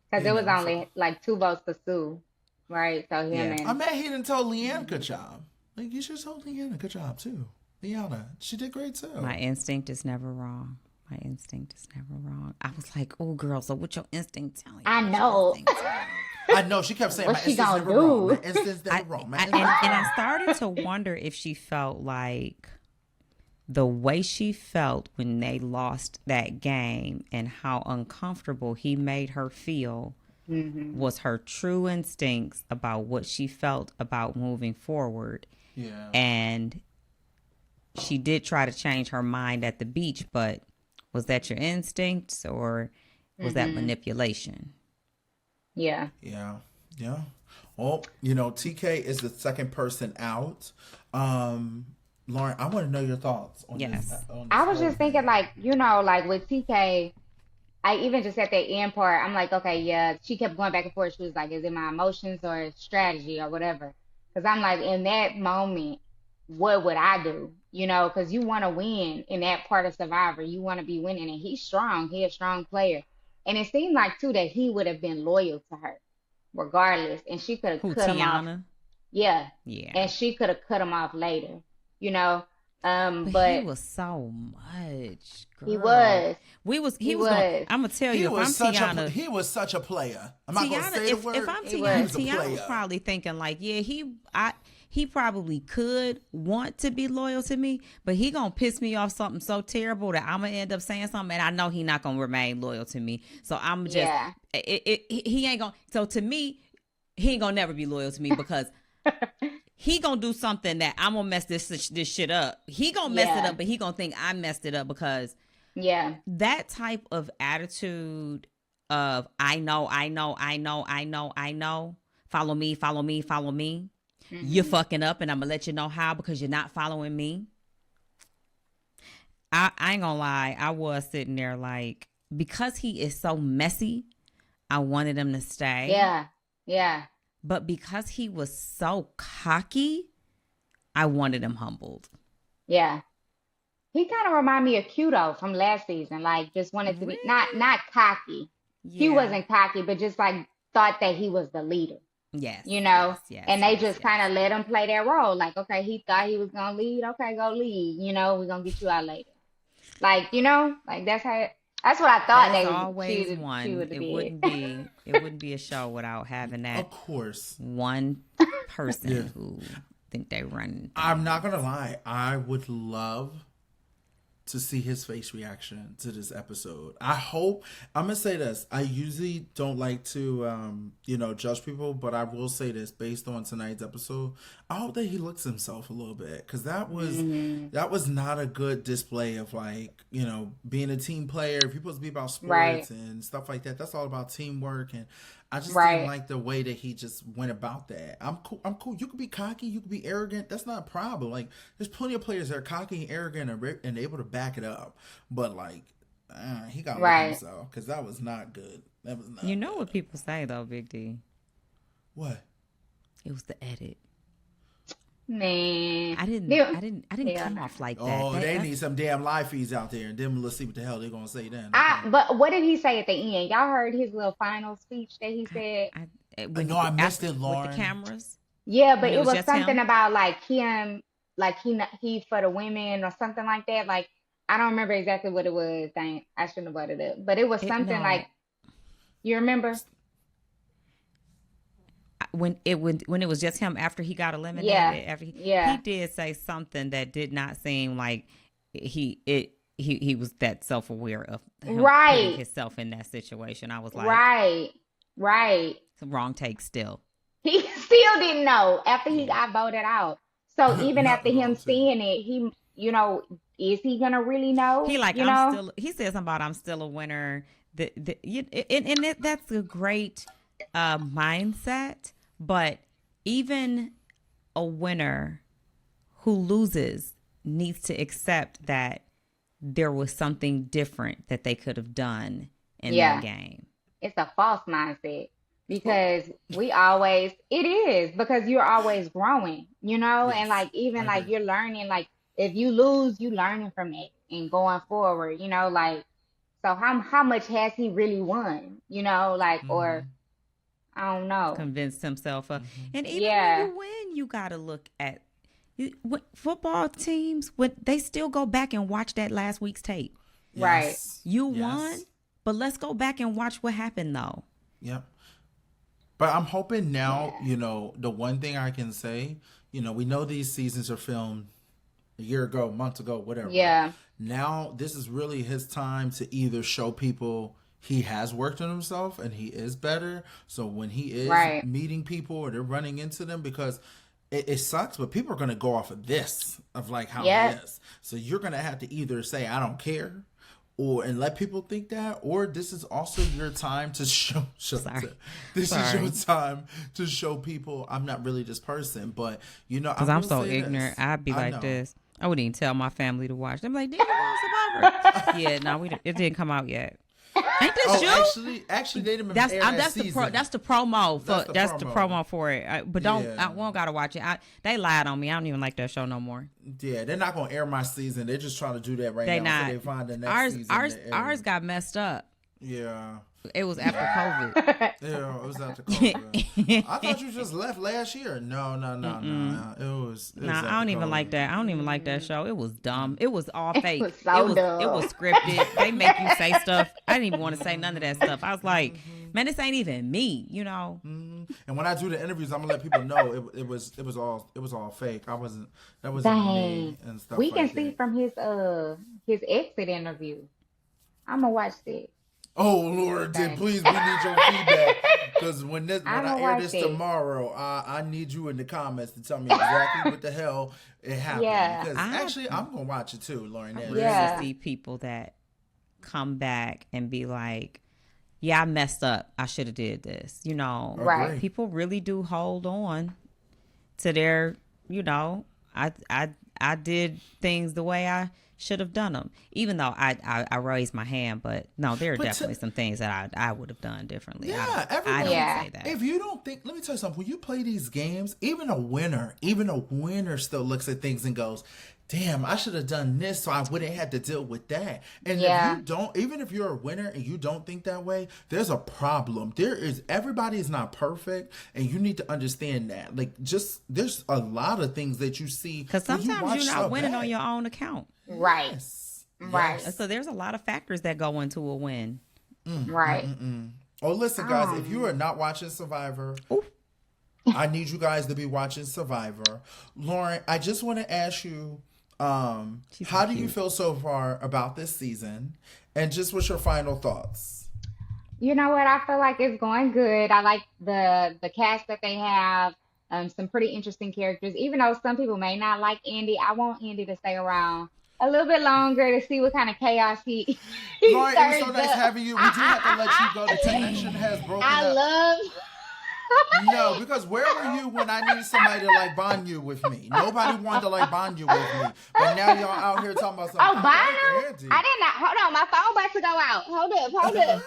Because You it was know, only like 2 votes for Sue, right? So him Yeah. and I'm mad he didn't tell Leanne good job. Like you should have told Leanne a good job too. Leanna, she did great too. My instinct is never wrong. My instinct is never wrong. I was like, oh, girl, so what your instinct telling you? I What's your know. instinct telling you? I know she kept saying What my she instinct's gonna never wrong. do? My instinct's never wrong. My and instinct's I started to wonder if she felt like the way she felt when they lost that game and how uncomfortable he made her feel was her true instincts about what she felt about moving forward. Yeah. And she did try to change her mind at the beach, but was that your instincts or was that manipulation? yeah. Yeah. Yeah. Well, TK is the second person out. Lauren, I want to know your thoughts on Yes. this. On this I was whole just thinking, like, like with TK, I even just at the end part, I'm like, okay, yeah, she kept going back and forth. She was like, is it my emotions or strategy or whatever? Because I'm like, in that moment, what would I do? Because you want to win in that part of Survivor. You want to be winning. And he's strong. He's a strong player. And it seemed like, too, that he would have been loyal to her regardless. And she could Who, have cut him off. Tiana? Yeah. Yeah. And she could have cut him off later, But But he was so much. Girl. he was. He was. was. I'm gonna tell He you, if I'm was such Tiana, he was such a player. I'm not gonna Tiana, say the word. if I'm He Tiana, was a Tiana was player. probably thinking like, yeah, he probably could want to be loyal to me, but he gonna piss me off something so terrible that I'm gonna end up saying something, and I know he not gonna remain loyal to me. So I'm just, Yeah. he ain't gonna. So to me, he ain't gonna never be loyal to me because he gonna do something that I'm gonna mess this shit up. He gonna mess it Yeah. up, but he gonna think I messed it up because Yeah. That type of attitude of I know, follow me, you're fucking up and I'm gonna let you know how because you're not following me. I ain't gonna lie, I was sitting there like, because he is so messy, I wanted him to stay. Yeah. But because he was so cocky, I wanted him humbled. Yeah. He kind of reminded me of Q from last season. Like, just wanted to be not cocky. Yeah. He wasn't cocky, but just like thought that he was the leader. Yes. You know? Yes, and they just kind of let him play that role. Like, okay, he thought he was going to lead. Okay, go lead. You know, we're going to get you out later. Like, you know, like that's what I thought There's they always would one. be. It wouldn't be a show without having that. Of course. One person who think they run. I'm not going to lie. I would love to see his face reaction to this episode. I hope, I'm gonna say this, I usually don't like to judge people, but I will say this based on tonight's episode. I hope that he looks himself a little bit, because that was not a good display of, like, you know, being a team player. If you're supposed to be about sports and stuff like that, that's all about teamwork. And I just didn't like the way that he just went about that. I'm cool. You could be cocky. You could be arrogant. That's not a problem. Like, there's plenty of players that are cocky and arrogant and able to back it up. But, like, he got to look at himself, because that was not good. That was not. You know what people say though, Big D? What? It was the edit. Man, I didn't come off like that. Oh, they need some damn live feeds out there, and then let's see what the hell they're gonna say then. But what did he say at the end? Y'all heard his little final speech that he said? I missed it, Lauren. With the cameras. Yeah, but it was something about like him, like he for the women or something like that. Like, I don't remember exactly what it was. Dang, I shouldn't have brought it up. But it was something like, you remember? When it was just him after he got eliminated, he did say something that did not seem like he was that self-aware of him putting himself in that situation. I was like, right, it's a wrong take. Still, he still didn't know after he got voted out. So even after him seeing it, he, you know, is he gonna really know? He like, I'm still. He said something about I'm still a winner. That's a great mindset. But even a winner who loses needs to accept that there was something different that they could have done in their game. It's a false mindset, because it is because you're always growing, you know, and like, even like you're learning, like if you lose, you learning from it and going forward, you know, like, so how much has he really won, you know, like, or I don't know. Convinced himself of. And even when you win, you got to look at football teams. They still go back and watch that last week's tape. Yes. Right. You won, but let's go back and watch what happened, though. Yep. But I'm hoping now, you know, the one thing I can say, you know, we know these seasons are filmed a year ago, months ago, whatever. Yeah. Now, this is really his time to either show people he has worked on himself and he is better. So when he is meeting people or they're running into them, because it sucks, but people are going to go off of this, of like how he is. So you're going to have to either say, I don't care, and let people think that, or this is also your time to show. This is your time to show people I'm not really this person. But, you know, because I'm so ignorant, I'd be like this. I wouldn't even tell my family to watch. They'd be like, did you watch Survivor? Yeah, no, it didn't come out yet. Ain't this you? Actually, they didn't air that season. That's the promo. That's the promo for it. But I won't gotta watch it. They lied on me. I don't even like that show no more. Yeah, they're not gonna air my season. They're just trying to do that right now. So they find the next season. Ours got messed up. Yeah. It was after COVID. Yeah, it was after COVID. I thought you just left last year. No. It was I don't even like that. I don't even like that show. It was dumb. It was all fake. It was so dumb. It was scripted. They make you say stuff. I didn't even want to say none of that stuff. I was like, man, this ain't even me, you know. And when I do the interviews, I'm gonna let people know it was all fake. That wasn't me and stuff. We can like see that. from his exit interview. I'm gonna watch this. Oh Lord, then please, we need your feedback, because when I air this tomorrow, I need you in the comments to tell me exactly what the hell it happened. Yeah. Because actually, I'm gonna watch it too, Lauren. I really see people that come back and be like, yeah, I messed up. I should have did this. You know, Right. People really do hold on to their, you know, I did things the way I should have done them, even though I raised my hand. But no, there are definitely some things that I would have done differently. Yeah, I don't Yeah. say that. If you don't think, let me tell you something. When you play these games, even a winner still looks at things and goes, damn, I should have done this so I wouldn't have to deal with that. And if you don't, even if you're a winner and you don't think that way, there's a problem. Everybody is not perfect, and you need to understand that. Like, there's a lot of things that you see. Because sometimes you're not winning on your own account. Right. Yes. Right. Yes. So there's a lot of factors that go into a win. Right. Oh, listen, guys, if you are not watching Survivor, I need you guys to be watching Survivor. Lauren, I just want to ask you, how do you feel so far about this season? And just what's your final thoughts? You know what? I feel like it's going good. I like the cast that they have. Some pretty interesting characters. Even though some people may not like Andy, I want Andy to stay around a little bit longer to see what kind of chaos he Lauren, it was so stirs nice up. having you. We do have to let you go. The connection has broken up. love. No, because where were you when I needed somebody to like bond you with me? Nobody wanted to like bond you with me. But now y'all out here talking about something. Oh, Bono? I did not. Hold on, my phone about to go out. Hold up.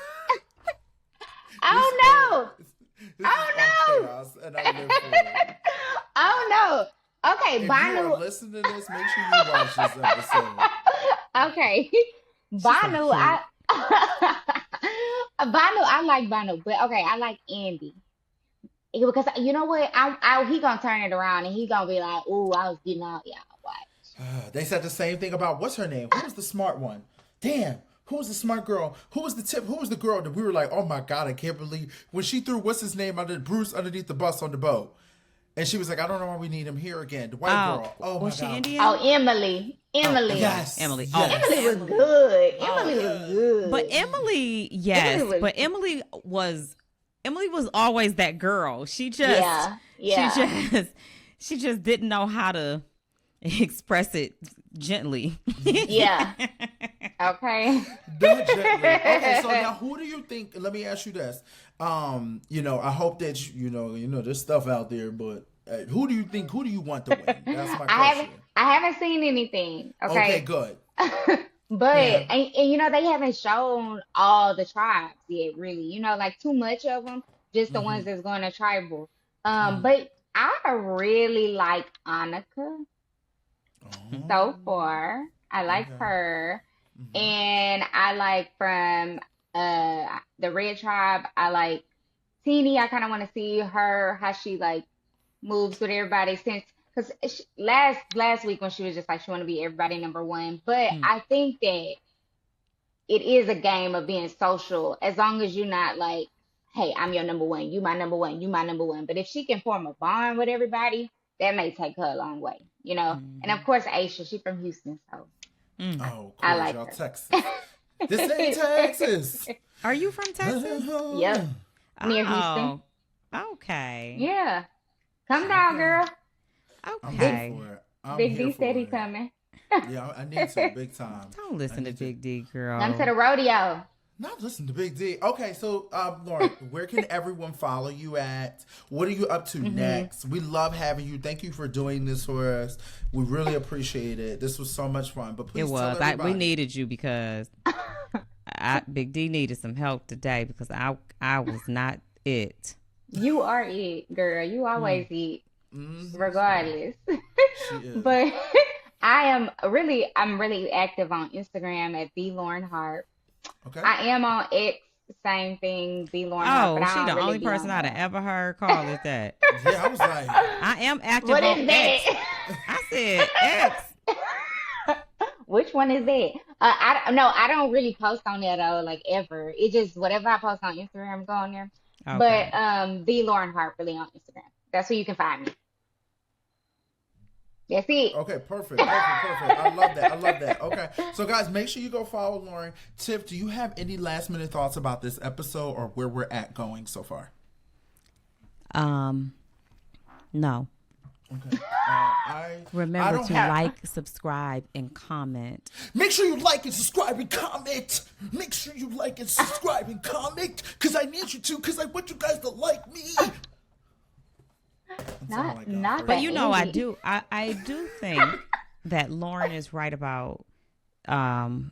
Oh no. Oh no. Chaos, and I live for it. Oh no. Okay, If you Bono. are listening to this, make sure you watch this episode. Okay. Bono, Bono, I like Bono, but okay, I like Andy. Because you know what? He gonna turn it around and he gonna be like, "Ooh, I was getting out, y'all watch." They said the same thing about what's her name? Who was the smart one? Damn. Who was the smart girl? Who was the girl that we were like, oh my God, I can't believe when she threw what's his name Bruce underneath the bus on the boat. And she was like, I don't know why we need him here again. The white girl. Oh my was she God. Indian? Oh, Emily. Yes. Emily. Yes. Emily was good. Emily was good. But Emily, yes. Emily was- But Emily was always that girl. She just she just didn't know how to express it gently. Yeah. Okay. Okay, so now who do you think? Let me ask you this. I hope that you know there's stuff out there, but who do you think? Who do you want to win? That's my question. I haven't seen anything. Okay, good. But and they haven't shown all the tribes yet, really. Like too much of them, just the ones that's going to tribal. But I really like Annika so far. I like her. And I like from the Red Tribe, I like Teeny. I kind of want to see her, how she like moves with everybody because last week when she was just like, she want to be everybody number one. But I think that it is a game of being social as long as you're not like, hey, I'm your number one, you my number one, you my number one. But if she can form a bond with everybody, that may take her a long way, And of course, Aisha, she's from Houston, so. Oh, cool. I like y'all her. Texas. This ain't Texas. Are you from Texas? Yep. Near Houston. Okay. Yeah. Come down, girl. Okay. I'm here for it. Big D said he coming. Yeah, I need to big time. Don't listen to Big D, girl. Come to the rodeo. Not listen to Big D. Okay, so Lauren, where can everyone follow you at? What are you up to next? We love having you. Thank you for doing this for us. We really appreciate it. This was so much fun. But please tell everybody. We needed you because Big D needed some help today because I was not it. You are it, girl. You always eat, regardless. She is. But I'm really active on Instagram at B Lauren Hart. Okay. I am on X, same thing, B Lauren Hart. But I she don't the really only be person on I'd there. have ever heard call it that. Yeah, I was like, I am active What on is X. that? I said X. Which one is that? I don't really post on there though, like ever. It just whatever I post on Instagram go on there. Okay. But B Lauren Hart really on Instagram. That's where you can find me. That's it. okay, perfect. I love that. Okay, so guys, make sure you go follow Lauren. Tiff, do you have any last minute thoughts about this episode or where we're at going so far? No. Okay. I Remember don't to have. like, subscribe, and comment. Make sure you like and subscribe and comment. Make sure you like and subscribe and comment, because I need you to, because I want you guys to like me. Not But I indie. do. I do think that Lauren is right about, not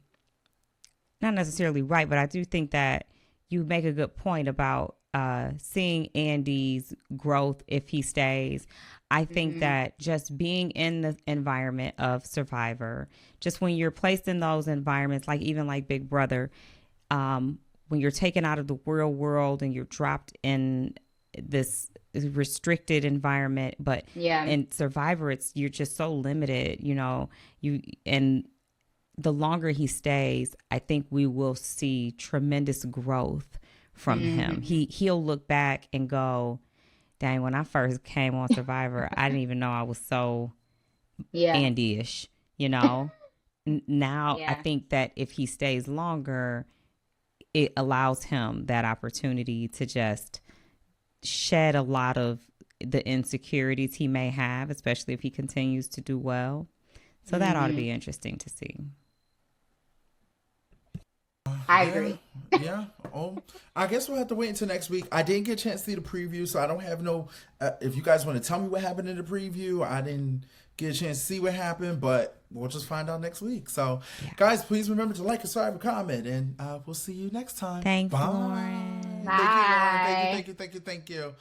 necessarily right, but I do think that you make a good point about seeing Andy's growth if he stays. I think that just being in the environment of Survivor, just when you're placed in those environments, like even like Big Brother, when you're taken out of the real world and you're dropped in this restricted environment, but in Survivor, you're just so limited, and the longer he stays, I think we will see tremendous growth from him. He'll look back and go, dang, when I first came on Survivor, I didn't even know I was so Andy-ish, Now I think that if he stays longer, it allows him that opportunity to just shed a lot of the insecurities he may have, especially if he continues to do well. So that ought to be interesting to see. I agree. Yeah. I guess we'll have to wait until next week. I didn't get a chance to see the preview, so I don't have no. If you guys want to tell me what happened in the preview, I didn't get a chance to see what happened, but we'll just find out next week. So, guys, please remember to like, subscribe, and comment, and we'll see you next time. Thanks, Bye. Lauren. Bye. Thank you.